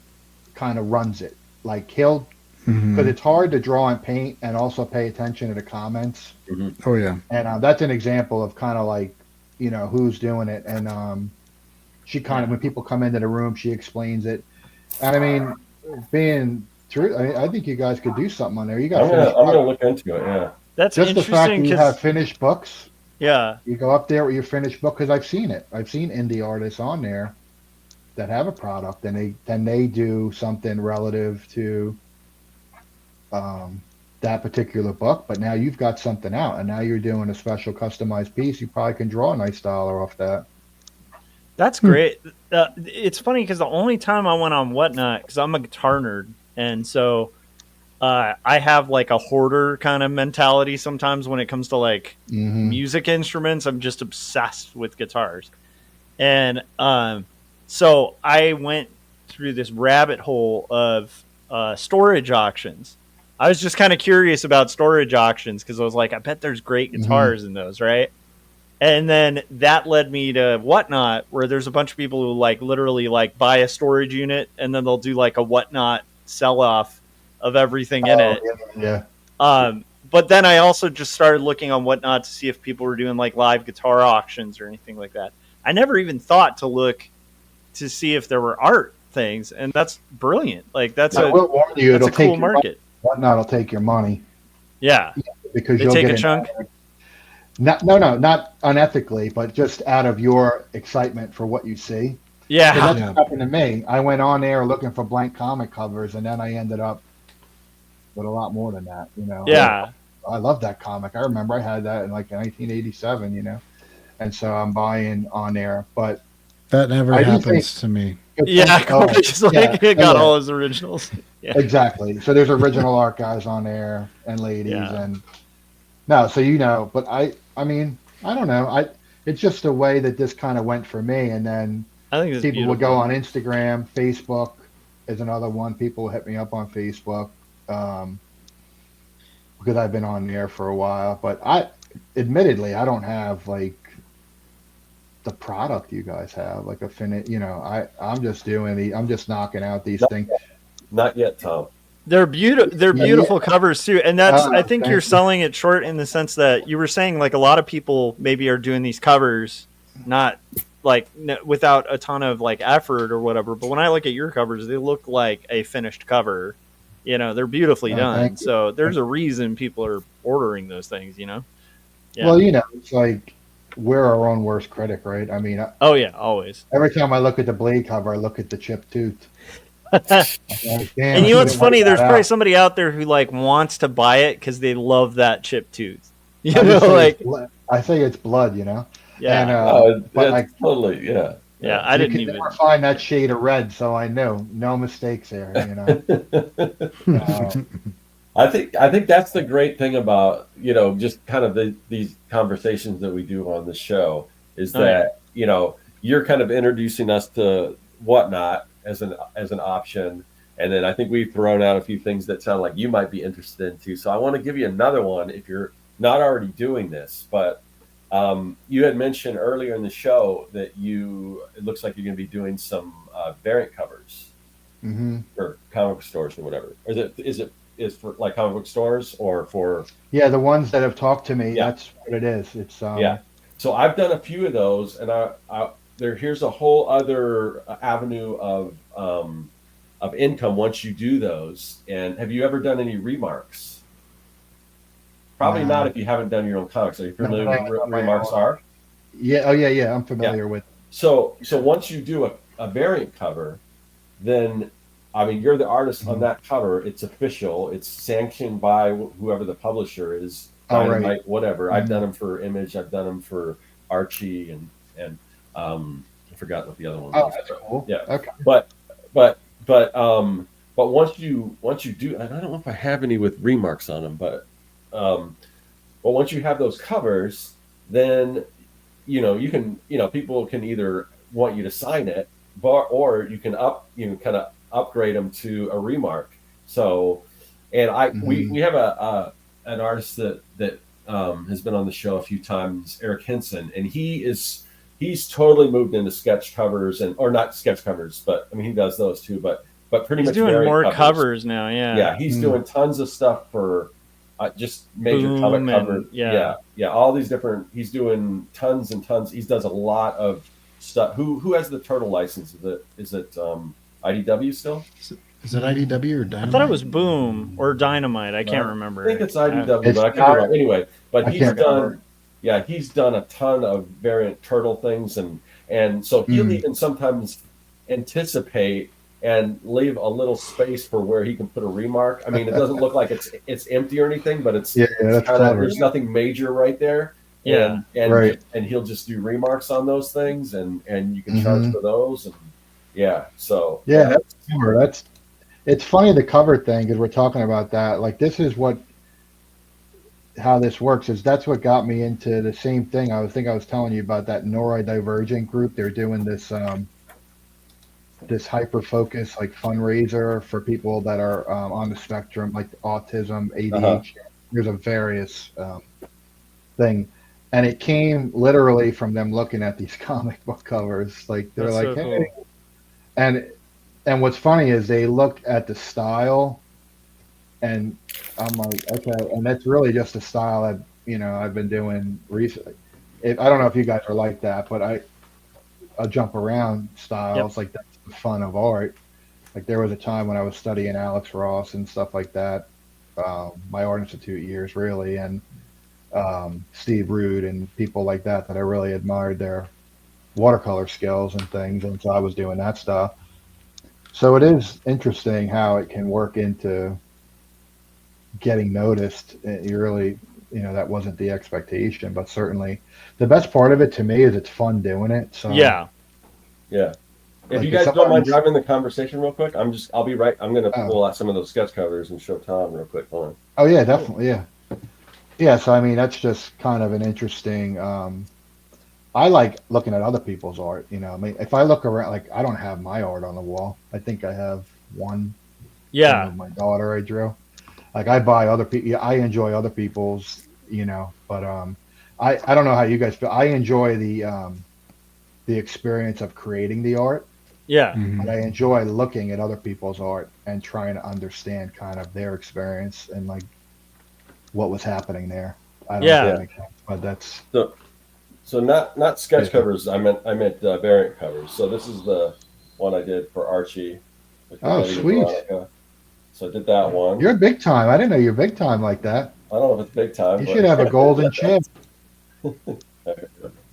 kind of runs it. Like he'll, because it's hard to draw and paint and also pay attention to the comments. Oh yeah. And that's an example of kind of like, who's doing it. And she kind of, when people come into the room, she explains it. And I mean, being true, I think you guys could do something on there. You got I'm gonna look into it. Yeah. That's just the fact that interesting you have finished books. yeah. You go up there with your finished book, because I've seen it. I've seen indie artists on there that have a product, and they do something relative to that particular book. But now you've got something out, and now you're doing a special customized piece. You probably can draw a nice dollar off that. That's great. It's funny because the only time I went on Whatnot, because I'm a guitar nerd, and so I have like a hoarder kind of mentality sometimes when it comes to like music instruments. I'm just obsessed with guitars. And so I went through this rabbit hole of storage auctions. I was just kind of curious about storage auctions because I was like, I bet there's great guitars in those, right? And then that led me to Whatnot, where there's a bunch of people who like literally like buy a storage unit and then they'll do like a Whatnot sell-off of everything in it. Yeah. But then I also just started looking on Whatnot to see if people were doing like live guitar auctions or anything like that. I never even thought to look to see if there were art things, and that's brilliant. Like that's I will warn you, that's it'll a cool take your market. Whatnot will take your money. Yeah, Because they you'll take get a chunk. not unethically, but just out of your excitement for what you see. Yeah, That's what happened to me. I went on there looking for blank comic covers, and then I ended up with a lot more than that. yeah. I love that comic. I remember I had that in like 1987. And so I'm buying on there, but That never I do happens to me. Yeah, Cory's like yeah, got yeah. all his originals. Yeah. Exactly. So there's original art guys on there and ladies, Yeah. and no, so but I mean, I don't know. It's just the way that this kind of went for me, and then I think it's people would beautiful. go on Instagram, Facebook is another one. People hit me up on Facebook because I've been on there for a while. But admittedly, I don't have like the product you guys have, like a I'm just I'm just knocking out these things. Not yet, Tom. They're beautiful. They're beautiful covers too, and that's. I think thank you're you. selling it short in the sense that you were saying like a lot of people maybe are doing these covers not like without a ton of like effort or whatever. But when I look at your covers, they look like a finished cover. They're beautifully done. thank you. So there's a reason people are ordering those things. Yeah. Well, it's like we're our own worst critic, right? I mean, Oh yeah, always. every time I look at the blade cover, I look at the chipped tooth. And you know what's funny? There's probably somebody out there who like wants to buy it because they love that chipped tooth. I say it's blood, Yeah. And, but That's like, totally, yeah. Yeah, I you didn't can even. never find that shade of red, so I know no mistakes there. I think that's the great thing about just kind of these conversations that we do on the show is that you're kind of introducing us to Whatnot as an option, and then I think we've thrown out a few things that sound like you might be interested in too. So I want to give you another one if you're not already doing this, but you had mentioned earlier in the show that it looks like you're going to be doing some variant covers for comic book stores or whatever. Is it for like comic book stores or for? Yeah, the ones that have talked to me, Yeah. that's what it is. It's Yeah. So I've done a few of those, and here's a whole other avenue of income once you do those. And have you ever done any remarks? Probably not if you haven't done your own comics. Are you familiar with what remarks are? Yeah. Oh yeah. I'm familiar with. So once you do a variant cover, then I mean you're the artist on that cover. It's official. It's sanctioned by whoever the publisher is. Dynamite, whatever. I've done them for Image. I've done them for Archie and I forgot what the other one was. Oh, that's cool. Yeah. Okay. But but once you do, and I don't know if I have any with remarks on them, but once you have those covers, then you can people can either want you to sign it, or you can kind of upgrade them to a remark. So, and we have an artist that has been on the show a few times, Eric Hinson, and he's totally moved into sketch covers or not sketch covers, but I mean he does those too, but pretty He's much doing more covers. covers now. Yeah, he's doing tons of stuff for just major Boom comic cover. yeah, all these different. He's doing tons and tons. He does a lot of stuff. Who has the Turtle license? Is it IDW still? Is it IDW or Dynamite? I thought it was Boom or Dynamite. I can't remember. I think it's IDW, It's but I could be not- wrong. Anyway, but I he's can't done. remember. Yeah, he's done a ton of variant Turtle things, and so he'll even sometimes anticipate and leave a little space for where he can put a remark. I mean, it doesn't look like it's empty or anything, but it's Yeah, that's kind of, clever. there's nothing major right there. Yeah. and Right. and he'll just do remarks on those things, and you can charge for those, and so Yeah, that's clever. It's funny the cover thing because we're talking about that. Like this is how this works is that's what got me into the same thing. I was telling you about that neurodivergent group. They're doing this hyper focus like fundraiser for people that are on the spectrum, like autism, ADHD. There's a various thing, and it came literally from them looking at these comic book covers. Like they're That's like, so hey, cool. and what's funny is they look at the style, and I'm like, okay, and that's really just the style I've been doing recently. I don't know if you guys are like that, but I jump around styles. Like that's the fun of art. Like there was a time when I was studying Alex Ross and stuff like that, my Art Institute years really, and Steve Rude and people like that I really admired their watercolor skills and things, and so I was doing that stuff. So it is interesting how it can work into getting noticed. You really, that wasn't the expectation, but certainly the best part of it to me is it's fun doing it. So Yeah. If Like, you guys if don't mind someone's- driving the conversation real quick, I'll be right. I'm gonna Oh. pull out some of those sketch covers and show Tom real quick. Hold on. Oh yeah, definitely, yeah. So I mean, that's just kind of an interesting. I like looking at other people's art. I mean, if I look around, like I don't have my art on the wall. I think I have one. Yeah. Of my daughter I drew. Like I buy other people. I enjoy other people's. But I don't know how you guys feel. I enjoy the experience of creating the art. Yeah. But I enjoy looking at other people's art and trying to understand kind of their experience and like what was happening there. I don't know if that makes sense, but that's So not sketch Yeah. covers. I meant variant covers. So this is the one I did for Archie. with Oh, Betty and sweet. Veronica. So I did that one. you're big time. I didn't know you're big time like that. I don't know if it's big time. You but- should have a golden chip.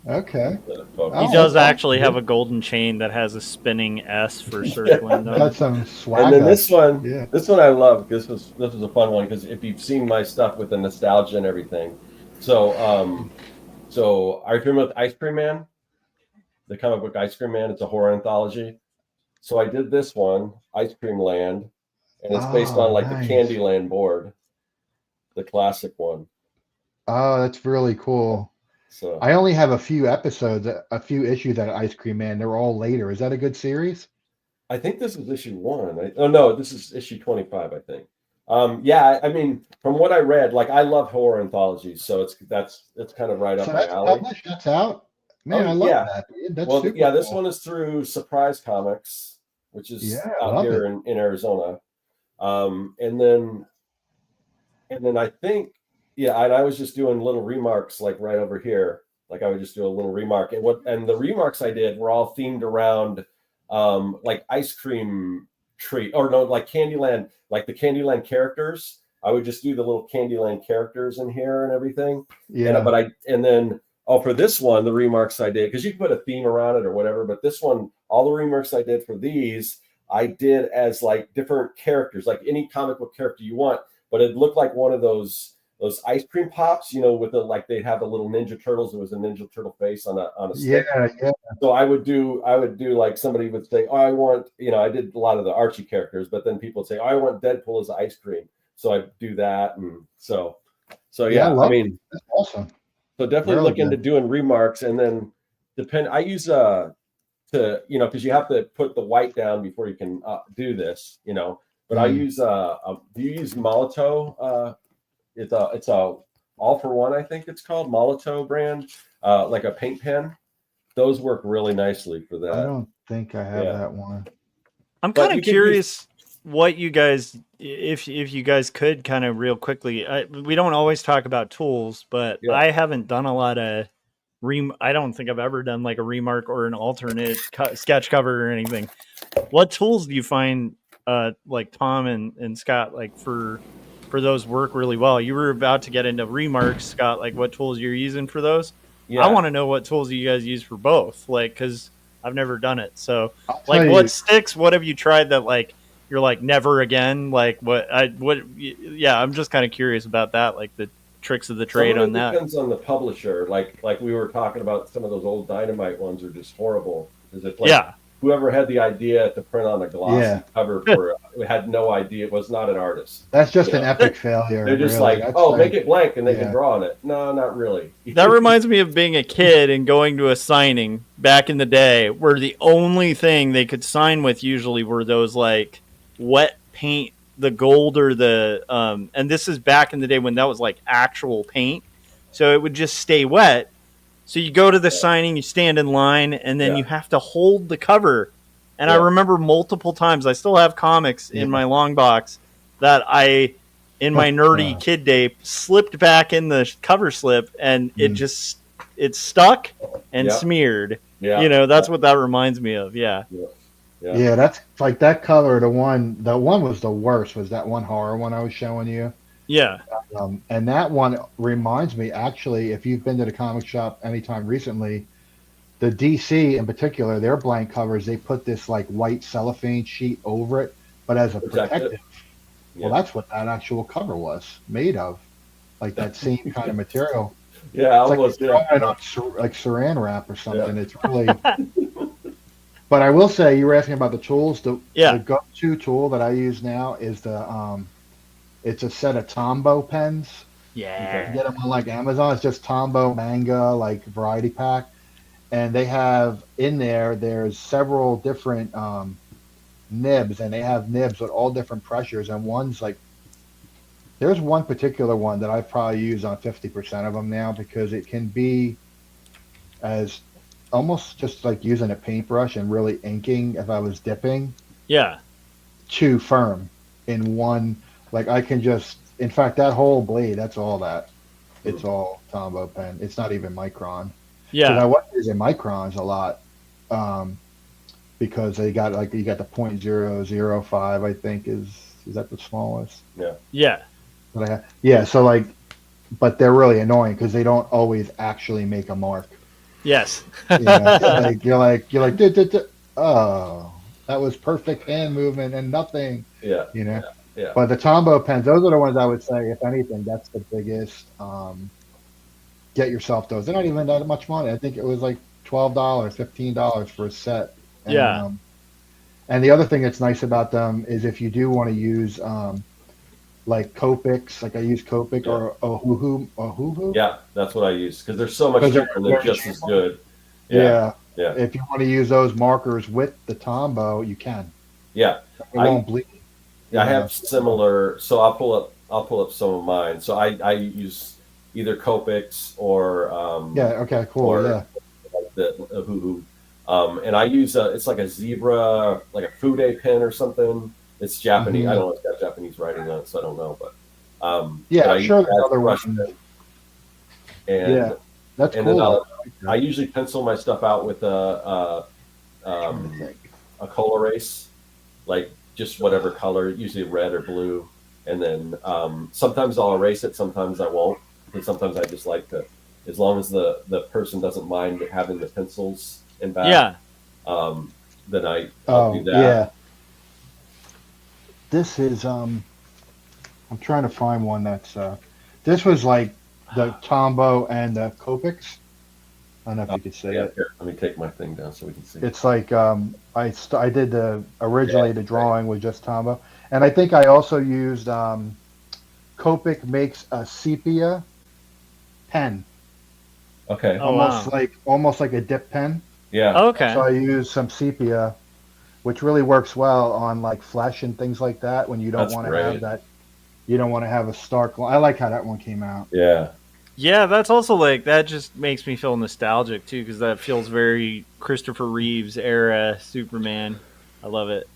Okay. He Oh, does okay. actually have a golden chain that has a spinning S for circling them. Got some swag. And then this one, Yeah. this one I love. This was a fun one because if you've seen my stuff with the nostalgia and everything, so are you familiar with Ice Cream Man? The comic book Ice Cream Man. It's a horror anthology. So I did this one, Ice Cream Land, and it's based Oh, on like nice. the Candyland board, the classic one. Oh, that's really cool. So I only have a few episodes, a few issues at Ice Cream Man. They're all later. Is that a good series? I think this is issue 1. Oh no, this is issue 25. I think. Yeah, I mean, from what I read, like I love horror anthologies, so it's kind of right up So my that's alley. published. That's out. Man, Oh, I love yeah. that. Dude. That's Well, super yeah, this cool. one is through Surprise Comics, which is Yeah, I out love here in Arizona. And then I think, yeah, and I was just doing little remarks like right over here. Like I would just do a little remark, and the remarks I did were all themed around like ice cream treat, or no, like Candyland, like the Candyland characters. I would just do the little Candyland characters in here and everything. Yeah. And then for this one, the remarks I did, because you can put a theme around it or whatever, but this one, all the remarks I did for these, I did as like different characters, like any comic book character you want, but it looked like one of those those ice cream pops, with the like they'd have the little Ninja Turtles. There was a Ninja Turtle face on a Yeah, stick. yeah. So I would do like somebody would say, oh, I want, I did a lot of the Archie characters, but then people would say, oh, I want Deadpool as ice cream. So I do that. And so yeah, I mean, that's awesome. so definitely Really look into good. doing remarks, and then I use because you have to put the white down before you can do this, but I use do you use Molito? It's a all for one, I think it's called Molito brand, like a paint pen. Those work really nicely for that. I don't think I have that one. I'm But kind you of can curious what you guys, if you guys could kind of real quickly. We don't always talk about tools, but Yeah. I haven't done a lot of I don't think I've ever done like a remark or an alternate sketch cover or anything. What tools do you find like Tom and Scott, like for those work really well? You were about to get into remarks, Scott, like what tools you're using for those? Yeah. I want to know what tools you guys use for both, like, because I've never done it. So I'll like tell what you- sticks, what have you tried that like you're like never again? Like yeah, I'm just kind of curious about that, like the tricks of the trade Some of on it that. depends on the publisher. Like we were talking about, some of those old Dynamite ones are just horrible. Is it like Yeah. whoever had the idea to print on a glossy Yeah. cover for had no idea, it was not an artist. That's just an Yeah. epic failure. They're just really. like, That's oh, like- make it blank and they yeah. can draw on it. No, not really. That reminds me of being a kid and going to a signing back in the day where the only thing they could sign with usually were those like wet paint, the gold or the and this is back in the day when that was like actual paint. So it would just stay wet. So you go to the signing, you stand in line, and then you have to hold the cover. And I remember multiple times, I still have comics in my long box that I, in my nerdy kid day, slipped back in the cover slip, and it stuck and smeared. Yeah. That's what that reminds me of. Yeah. Yeah, that's like that cover. The one was the worst. Was that one horror one I was showing you? Yeah. And that one reminds me, actually, if you've been to the comic shop anytime recently, the DC in particular, their blank covers, they put this like white cellophane sheet over it, but as a protective. Well, that's what that actual cover was made of, like that same kind of material. Yeah, it's almost. Like, like saran wrap or something. Yeah. It's really. But I will say, you were asking about the tools. The go-to tool that I use now is it's a set of Tombow pens. Yeah. You can get them on like Amazon. It's just Tombow manga, like variety pack. And they have in there's several different nibs, and they have nibs with all different pressures. And one's like, there's one particular one that I probably use on 50% of them now because it can be as almost just like using a paintbrush and really inking if I was dipping. Yeah. Too firm in one. Like I can just, in fact, that whole blade, that's all that. It's all Tombow pen. It's not even micron. Yeah. I was using microns a lot because they got like, you got the 0.005, I think is that the smallest? Yeah. Yeah. Yeah. So like, but they're really annoying because they don't always actually make a mark. Yes. Like, you're like, oh, that was perfect hand movement and nothing. Yeah. Yeah. But the Tombow pens, those are the ones I would say, if anything, that's the biggest. Get yourself those. They're not even that much money. I think it was like $12, $15 for a set. And, and the other thing that's nice about them is if you do want to use like Copics, like I use Copic or Ohuhu. Yeah, that's what I use because they're so much cheaper and they're just as good. Yeah. If you want to use those markers with the Tombow, you can. Yeah. It won't bleed. Yeah, I have similar. So I'll pull up some of mine. So I use either Copics or okay, cool. or like the Ohuhu. And I use it's like a zebra, like a Fude pen or something. It's Japanese. I don't know if it's got Japanese writing on it, so I don't know. But I'm sure there's other ones. And that's and cool. Then I usually pencil my stuff out with a color erase, like just whatever color, usually red or blue. And then sometimes I'll erase it, sometimes I won't. And sometimes I just like to, as long as the person doesn't mind having the pencils in back. Then I'll do that. Yeah. This is I'm trying to find one that's This was like the Tombow and the Copics. I don't know if you could see Yeah, it. here, let me take my thing down so we can see. It's like I did originally the drawing with just Tombow, and I think I also used Copic makes a sepia pen, Okay. Oh, wow. almost like a dip pen. Yeah. Okay. So I used some sepia, which really works well on like flesh and things like that when you don't That's want to great. have that. You don't want to have a stark line. I like how that one came out. Yeah. Yeah, that's also like that just makes me feel nostalgic too, because that feels very Christopher Reeves era Superman. I love it.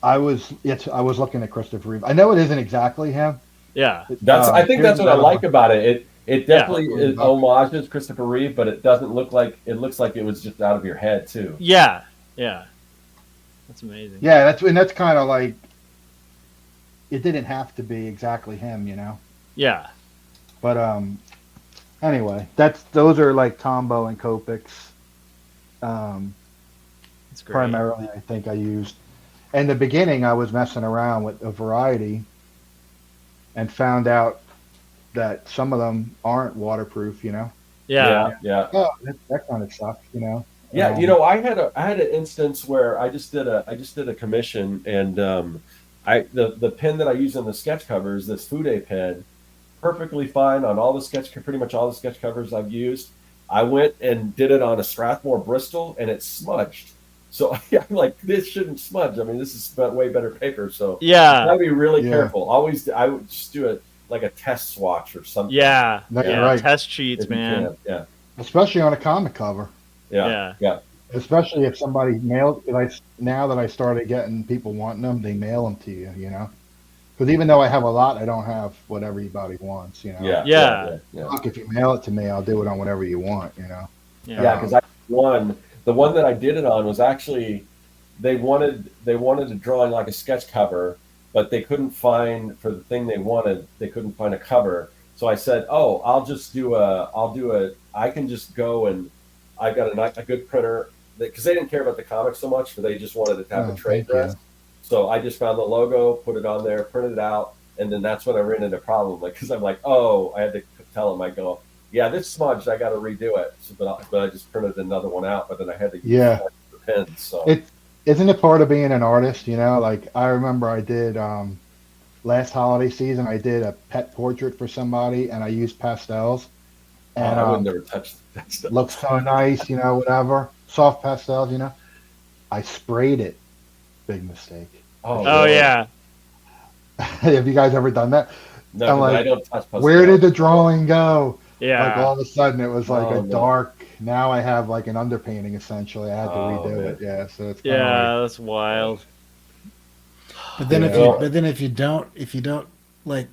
I was looking at Christopher Reeve. I know it isn't exactly him. Yeah, I think Here's that's what I another like one. about it. It definitely Yeah. homages Christopher Reeve, but it doesn't look like it looks like it was just out of your head too. yeah, yeah. That's amazing. Yeah, that's kind of like it didn't have to be exactly him, you know. Yeah, But anyway, those are like Tombow and Copics. that's great. Primarily, I think I used. In the beginning, I was messing around with a variety, and found out that some of them aren't waterproof. You know. Yeah, Yeah. Oh, that kind of sucks. You know. Yeah, I had an instance where I just did a commission, and the pen that I use on the sketch covers, this Fude pen, perfectly fine on pretty much all the sketch covers I've used. I went and did it on a Strathmore Bristol, and it smudged. So I'm like, this shouldn't smudge. I mean, this is way better paper. So yeah, gotta be really Yeah. careful. I would just do it like a test swatch or something. yeah, That's yeah. right. Test sheets, if you man. can. Yeah. Especially on a comic cover. Yeah. Especially if somebody mailed. Now that I started getting people wanting them, they mail them to you. You know. Because even though I have a lot, I don't have what everybody wants. You know. Yeah. Yeah. Look, if you mail it to me, I'll do it on whatever you want. You know. Yeah, because the one that I did it on was actually they wanted a drawing like a sketch cover, but they couldn't find for the thing they wanted. They couldn't find a cover, so I said, "Oh, I can just go and I got a good printer because they didn't care about the comics so much, but they just wanted to have a trade Thank you. dress. So I just found the logo, put it on there, printed it out, and then that's when I ran into a problem, like because I'm like, oh, I had to tell them, I go, yeah, this smudged, I got to redo it. So, but I just printed another one out, but then I had to use the pens. So Isn't it part of being an artist? You know, like I remember I did last holiday season. I did a pet portrait for somebody, and I used pastels. And I would never touch that stuff. looks so nice, you know, whatever. Soft pastels, you know. I sprayed it. Big mistake. Oh, Oh really? yeah, Have you guys ever done that? No, I'm 'cause like, I don't touch pastels. Where did the drawing go? yeah. Like all of a sudden it was like Oh, a no. dark. Now I have like an underpainting essentially. I had to Oh, redo man. it. Yeah, so it's kinda Yeah, that's wild. But then Yeah. if you don't like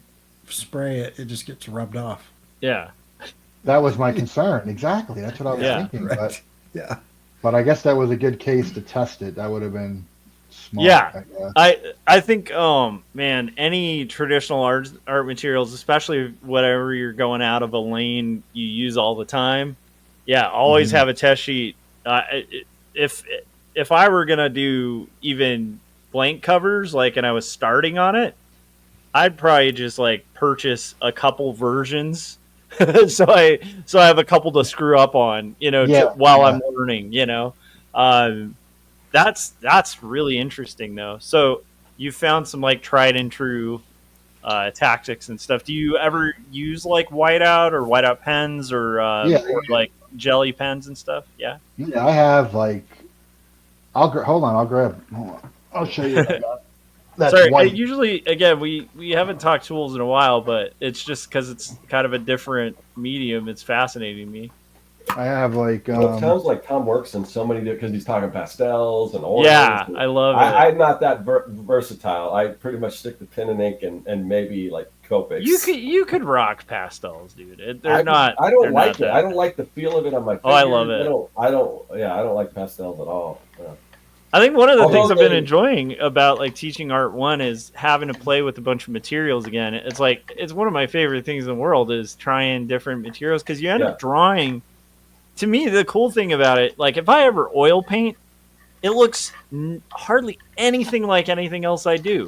spray it, it just gets rubbed off. Yeah, that was my concern. Exactly. That's what I was Yeah. thinking. Right. Yeah. But I guess that was a good case to test it. That would have been smart. Yeah. I guess. I think man, any traditional art materials, especially whatever you're going out of a lane you use all the time, yeah, always Mhm. have a test sheet. If I were gonna do even blank covers, like, and I was starting on it, I'd probably just like purchase a couple versions, so I have a couple to screw up on, while I'm learning, That's really interesting, though. So you found some like tried and true tactics and stuff. Do you ever use like whiteout or whiteout pens or like jelly pens and stuff? Yeah. Yeah, I have like. Hold on. I'll show you. What I got. That's Sorry. white. Usually, again, we haven't talked tools in a while, but it's just because it's kind of a different medium. It's fascinating me. I have like. Well, it sounds like Tom works in so many because he's talking pastels and oils. Yeah, and I love it. I'm not that versatile. I pretty much stick to pen and ink and maybe like Copics. You could rock pastels, dude. I don't like it. I don't like the feel of it on my fingers. Oh, I love it. I don't like pastels at all. Yeah. I think one of the things I've been they- enjoying about like teaching Art 1 is having to play with a bunch of materials again. It's like it's one of my favorite things in the world is trying different materials because you end up drawing. To me, the cool thing about it, like if I ever oil paint, it looks hardly anything like anything else I do.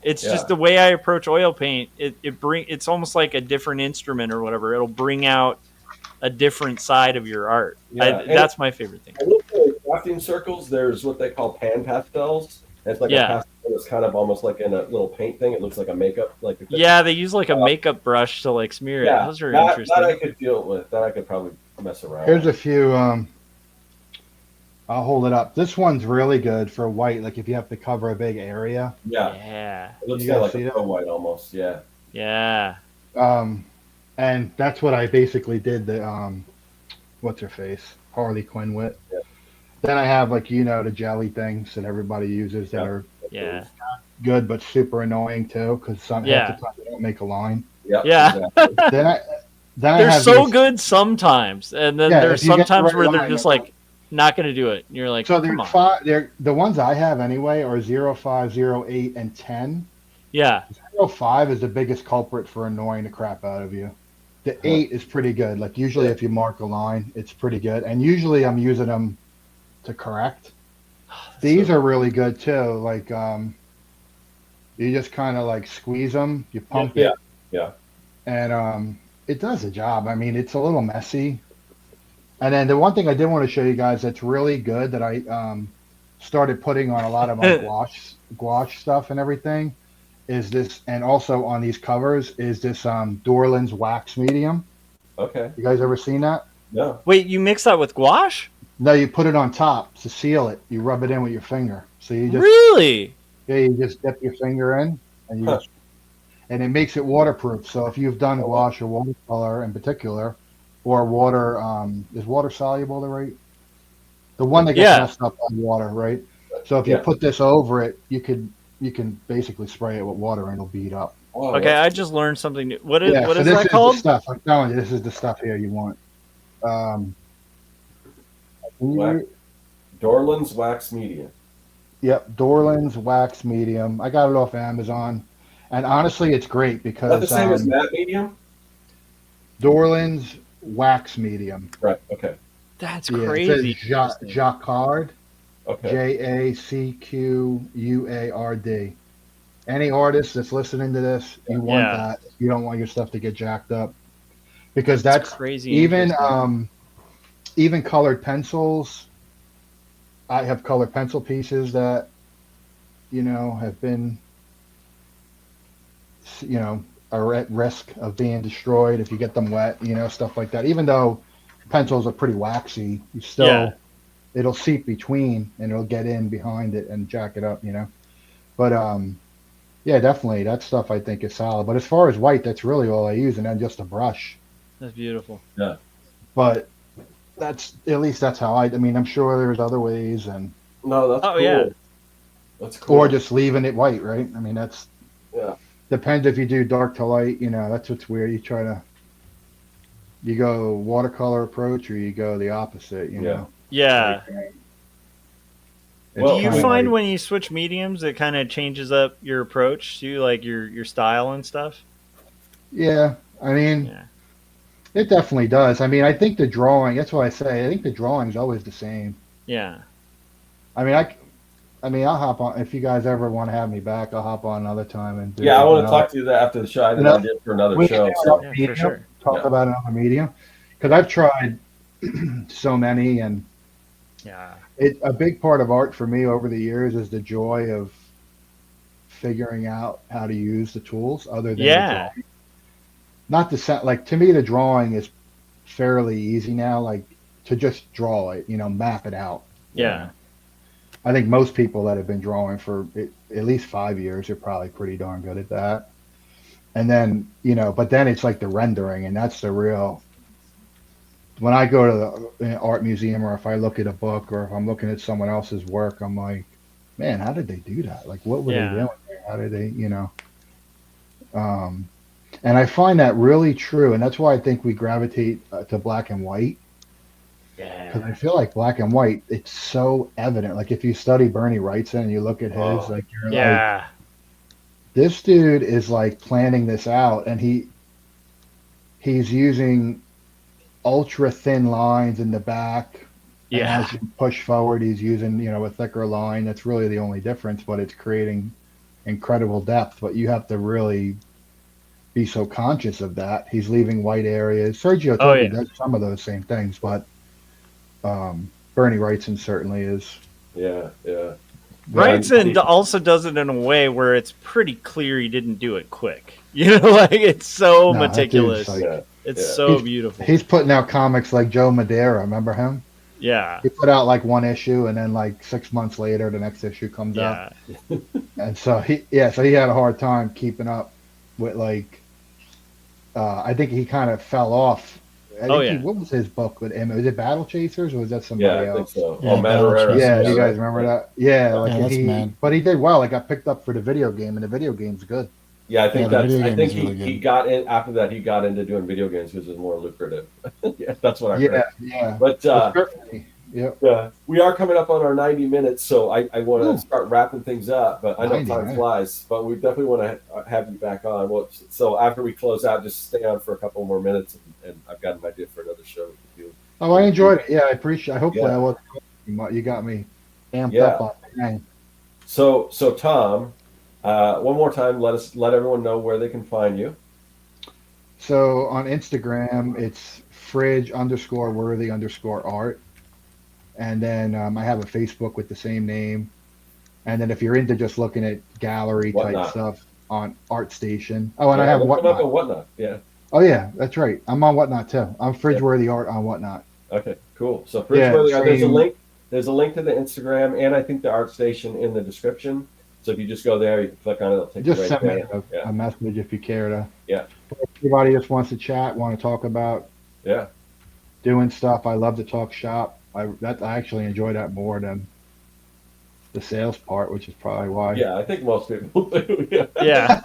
It's Yeah. just the way I approach oil paint. It's almost like a different instrument or whatever. It'll bring out a different side of your art. Yeah. That's my favorite thing. I will say, crafting circles, there's what they call pan pastels. It's like a Yeah. pastel that's kind of almost like in a little paint thing. It looks like a makeup, like Yeah, they use like a makeup brush to like smear it. yeah. Those are That interesting. I could deal with. That I could probably mess around. Here's a with. few. I'll hold it up. This one's really good for white. Like if you have to cover a big area. Yeah. Yeah. It looks You kind of guys like see a that? pro white almost. Yeah. Yeah. And that's what I basically did. The what's her face, Harley Quinn with. Yeah. Then I have like the jelly things that everybody uses that Yeah. are Yeah. good but super annoying too because half Yeah. the time they don't make a line. Yep, Yeah. Exactly. Then I They're have so these- good sometimes, and then Yeah, there's if you get the sometimes right where they're line, just they're like not going to do it. And you're like, So come they're on. five. They're the ones I have anyway are 0, 5, 0, 8, and 10. Yeah. 0, 5 is the biggest culprit for annoying the crap out of you. The 8 is pretty good. Like usually, if you mark a line, it's pretty good. And usually, I'm using them to correct. These are really good too. Like you just kind of like squeeze them, you pump it, Yeah. and it does the job. I mean, it's a little messy. And then the one thing I did want to show you guys that's really good that I started putting on a lot of my gouache stuff and everything is this, and also on these covers is this Dorland's wax medium. Okay. You guys ever seen that? No. Wait, you mix that with gouache? No, you put it on top to seal it. You rub it in with your finger. So you just Really? you just dip your finger in and you just, and it makes it waterproof. So if you've done gouache or watercolor in particular, or water, is water soluble the one that gets messed up on water, right? So if you put this over it, you can basically spray it with water and it'll bead up. Oh, Okay, I just learned something new. What is so this that is called? the stuff. I'm telling you, this is the stuff here you want. Dorland's wax medium. Yep, Dorland's wax medium. I got it off Amazon, and honestly, it's great Is because that the same as matte medium? Dorland's wax medium. Right. Okay. That's Yeah, crazy. it says Jacquard, Okay. Jacquard. Any artist that's listening to this, you want that. You don't want your stuff to get jacked up, because that's crazy. Even colored pencils. I have colored pencil pieces that have been are at risk of being destroyed if you get them wet, stuff like that. Even though pencils are pretty waxy, you still it'll seep between and it'll get in behind it and jack it up, But yeah, definitely that stuff I think is solid. But as far as white, that's really all I use, and then just a brush. That's beautiful. Yeah. But that's how I mean, I'm sure there's other ways, and No, that's cool. Yeah. That's cool. or just leaving it white, right? I mean, that's depends if you do dark to light, that's what's weird. You go watercolor approach or you go the opposite, know. Yeah. Well, Do you find when you switch mediums, it kind of changes up your approach to like your style and stuff? Yeah, I mean, it definitely does. I mean, I think the drawing. That's what I say. I think the drawing's always the same. Yeah. I mean, I'll hop on if you guys ever want to have me back. I'll hop on another time and do I want to talk to you after the show. I did it for another we show. can So. for sure. Talk about another medium because I've tried so many, and a big part of art for me over the years is the joy of figuring out how to use the tools other than the drawing. Not the set. Like to me, the drawing is fairly easy now. Like to just draw it, map it out. Yeah. I think most people that have been drawing for at least 5 years are probably pretty darn good at that. And then, but then it's like the rendering, and that's the real. When I go to the art museum, or if I look at a book, or if I'm looking at someone else's work, I'm like, man, how did they do that? Like, what were they doing there? How did they, and I find that really true. And that's why I think we gravitate to black and white. Yeah. Because I feel like black and white, it's so evident. Like if you study Bernie Wrightson and you look at his, like you're like, this dude is like planning this out, and he's using ultra thin lines in the back. And as you push forward, he's using a thicker line. That's really the only difference, but it's creating incredible depth, but you have to really be so conscious of that. He's leaving white areas. Sergio Oh Tobi yeah. does some of those same things, but Bernie Wrightson certainly is. Yeah, yeah. Wrightson also does it in a way where it's pretty clear he didn't do it quick. You know, like it's so No, that dude's meticulous. like- Yeah. It's Yeah. so beautiful. He's putting out comics like Joe Madera. Remember him? Yeah. He put out like one issue, and then like 6 months later, the next issue comes out. Yeah. And so he had a hard time keeping up with like. I think he kind of fell off. What was his book with him? Was it Battle Chasers, or was that somebody Yeah, I think else? so. Yeah, Oh, Madureira. Yeah, Yeah, you guys right. remember that? Yeah, like Yeah, and that's mad. but he did well. It got picked up for the video game, and the video game's good. Yeah, I think Yeah, the that's. video I game think is really he good. got in after that. He got into doing video games because it was more lucrative. Yeah, that's what I Yeah, heard. yeah. But Certainly. Yep. yeah, we are coming up on our 90 minutes, so I want Ooh. to start wrapping things up. But I know 90 time minutes. flies, but we definitely want to have you back on. Well, so after we close out, just stay on for a couple more minutes, and I've got an idea for another show to do. Oh, I enjoyed it. Yeah, I appreciate. Hopefully, Yeah. I wasn't. You got me amped Yeah. up on it. Dang. So Tom, one more time, let everyone know where they can find you. So on Instagram, it's fridge_worthy_art. And then I have a Facebook with the same name. And then if you're into just looking at gallery type Whatnot. stuff on ArtStation. Oh, and I Yeah, have look them up Whatnot. on Whatnot. Yeah. Oh, yeah, that's right. I'm on Whatnot too. I'm Fridgeworthy Art on Whatnot. Okay, cool. So Yeah, there's a same. link. There's a link to the Instagram and I think the ArtStation in the description. So if you just go there, you can click on it. It'll take Just you right send me there. a Yeah, message if you care to. Yeah. If anybody just wants to chat, want to talk about yeah. doing stuff. I love to talk shop. I actually enjoy that more than the sales part, which is probably why. Yeah, I think most people do. Yeah. Yeah.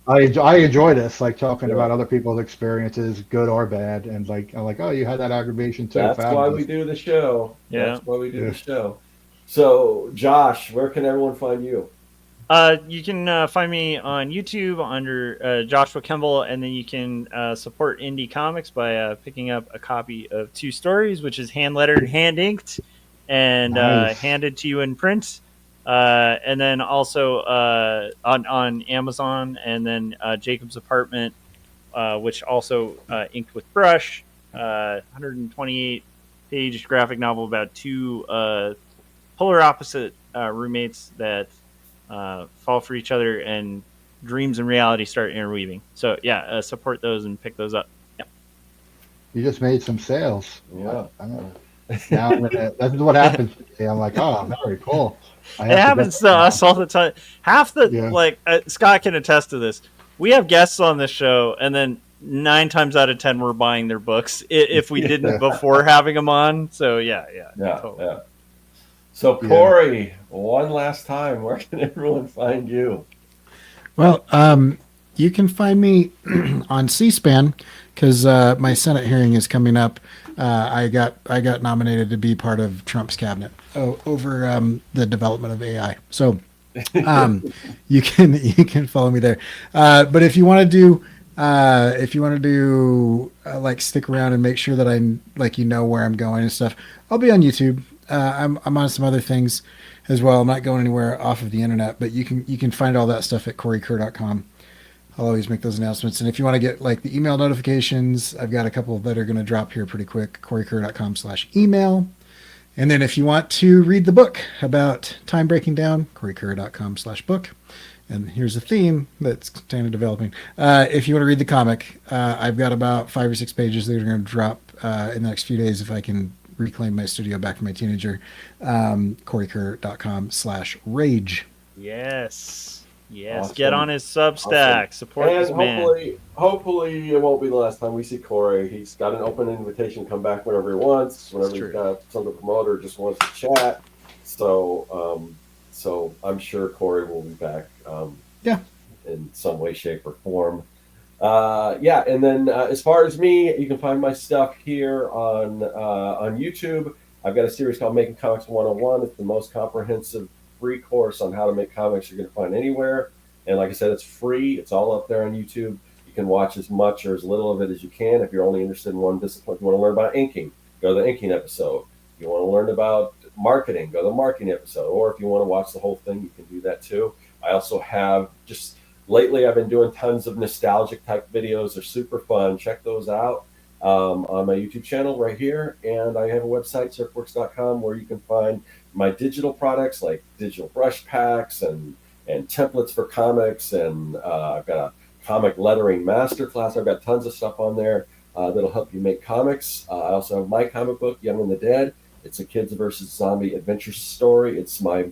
I enjoy this, like talking Yeah. about other people's experiences, good or bad, and like I'm like, oh, you had that aggravation too. That's why Fabulous. we do the show. Yeah. That's why we do Yeah. the show. So, Josh, where can everyone find you? You can find me on YouTube under Joshua Kemble, and then you can support indie comics by picking up a copy of Two Stories, which is hand lettered, hand inked, and Nice. handed to you in print. And then also on Amazon, and then Jacob's Apartment, which also inked with brush, 128-page graphic novel about two polar opposite roommates that fall for each other, and dreams and reality start interweaving. So yeah, support those and pick those up. Yeah. You just made some sales. Yeah. Now that's what happens. I'm like, oh, very cool. It happens to us all the time. Half the Yeah. Scott can attest to this. We have guests on this show, and then 9 times out of 10 we're buying their books if we didn't before having them on. So yeah, totally. Yeah. So, Cory, one last time, where can everyone find you? Well, you can find me on C-SPAN because my Senate hearing is coming up. I got nominated to be part of Trump's cabinet over the development of AI. So you can follow me there. But if you want to do like stick around and make sure that I'm like where I'm going and stuff, I'll be on YouTube. I'm on some other things as well. I'm not going anywhere off of the internet, but you can find all that stuff at CoryKerr.com. I'll always make those announcements. And if you want to get like the email notifications, I've got a couple that are going to drop here pretty quick. CoryKerr.com/email. And then if you want to read the book about time breaking down, CoryKerr.com/book. And here's a theme that's kind of developing. If you want to read the comic, I've got about 5 or 6 pages that are going to drop in the next few days if I can reclaim my studio back from my teenager. CoryKerr.com/rage. Yes. Awesome. Get on his Substack. Awesome. Support And this man. hopefully it won't be the last time we see Cory. He's got an open invitation to come back whenever he wants, whenever he's got something to promote or just wants to chat. So I'm sure Cory will be back in some way, shape, or form. And then as far as me, you can find my stuff here on YouTube. I've got a series called Making Comics 101. It's the most comprehensive free course on how to make comics you're going to find anywhere. And like I said, it's free. It's all up there on YouTube. You can watch as much or as little of it as you can. If you're only interested in one discipline, if you want to learn about inking, go to the inking episode. If you want to learn about marketing, go to the marketing episode. Or if you want to watch the whole thing, you can do that too. I also have just lately I've been doing tons of nostalgic type videos. They're super fun. Check those out on my YouTube channel right here. And I have a website, surfworks.com, where you can find my digital products like digital brush packs and templates for comics. And I've got a comic lettering masterclass. I've got tons of stuff on there that'll help you make comics. I also have my comic book, Young and the Dead. It's a kids versus zombie adventure story. It's my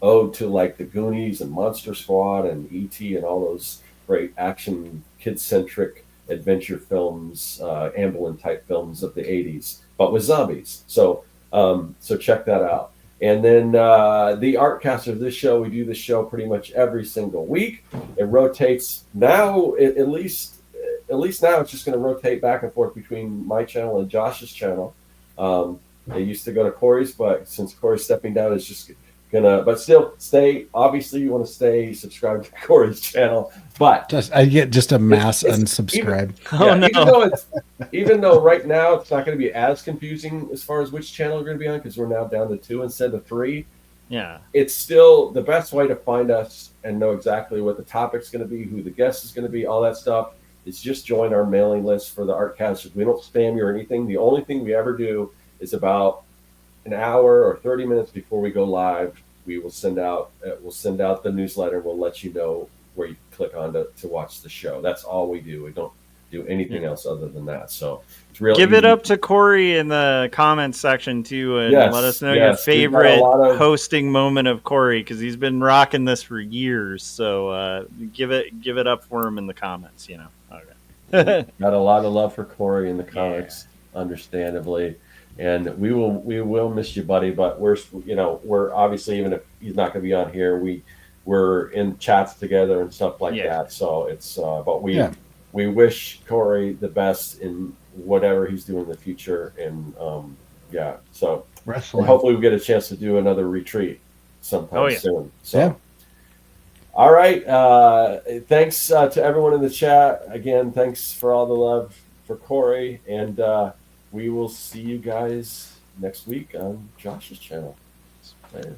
ode to like the Goonies and Monster Squad and E.T. and all those great action, kid-centric adventure films, Amblin type films of the 80s, but with zombies. So check that out. And then the Artcasters, this show, we do this show pretty much every single week. It rotates now, at least now it's just going to rotate back and forth between my channel and Josh's channel. It used to go to Cory's, but since Cory's stepping down, it's just but still stay. Obviously, you want to stay subscribed to Cory's channel, but I get just a mass unsubscribe. Even though right now it's not going to be as confusing as far as which channel we're going to be on, because we're now down to 2 instead of 3. Yeah, it's still the best way to find us and know exactly what the topic's going to be, who the guest is going to be, all that stuff. Is just join our mailing list for the Artcasters. We don't spam you or anything. The only thing we ever do is about an hour or 30 minutes before we go live, we will send out the newsletter. We'll let you know where you click on to watch the show. That's all we do. We don't do anything else other than that. So it's really give it up to Cory in the comments section too, and let us know your favorite hosting moment of Cory, because he's been rocking this for years. So give it up for him in the comments. Okay. Got a lot of love for Cory in the comments, understandably. And we will miss you, buddy. But we're obviously, even if he's not going to be on here, we're in chats together and stuff like that. So it's but we wish Cory the best in whatever he's doing in the future. And so wrestling. Hopefully we get a chance to do another retreat sometime soon. So all right, thanks to everyone in the chat again. Thanks for all the love for Cory, and we will see you guys next week on Josh's channel. Later.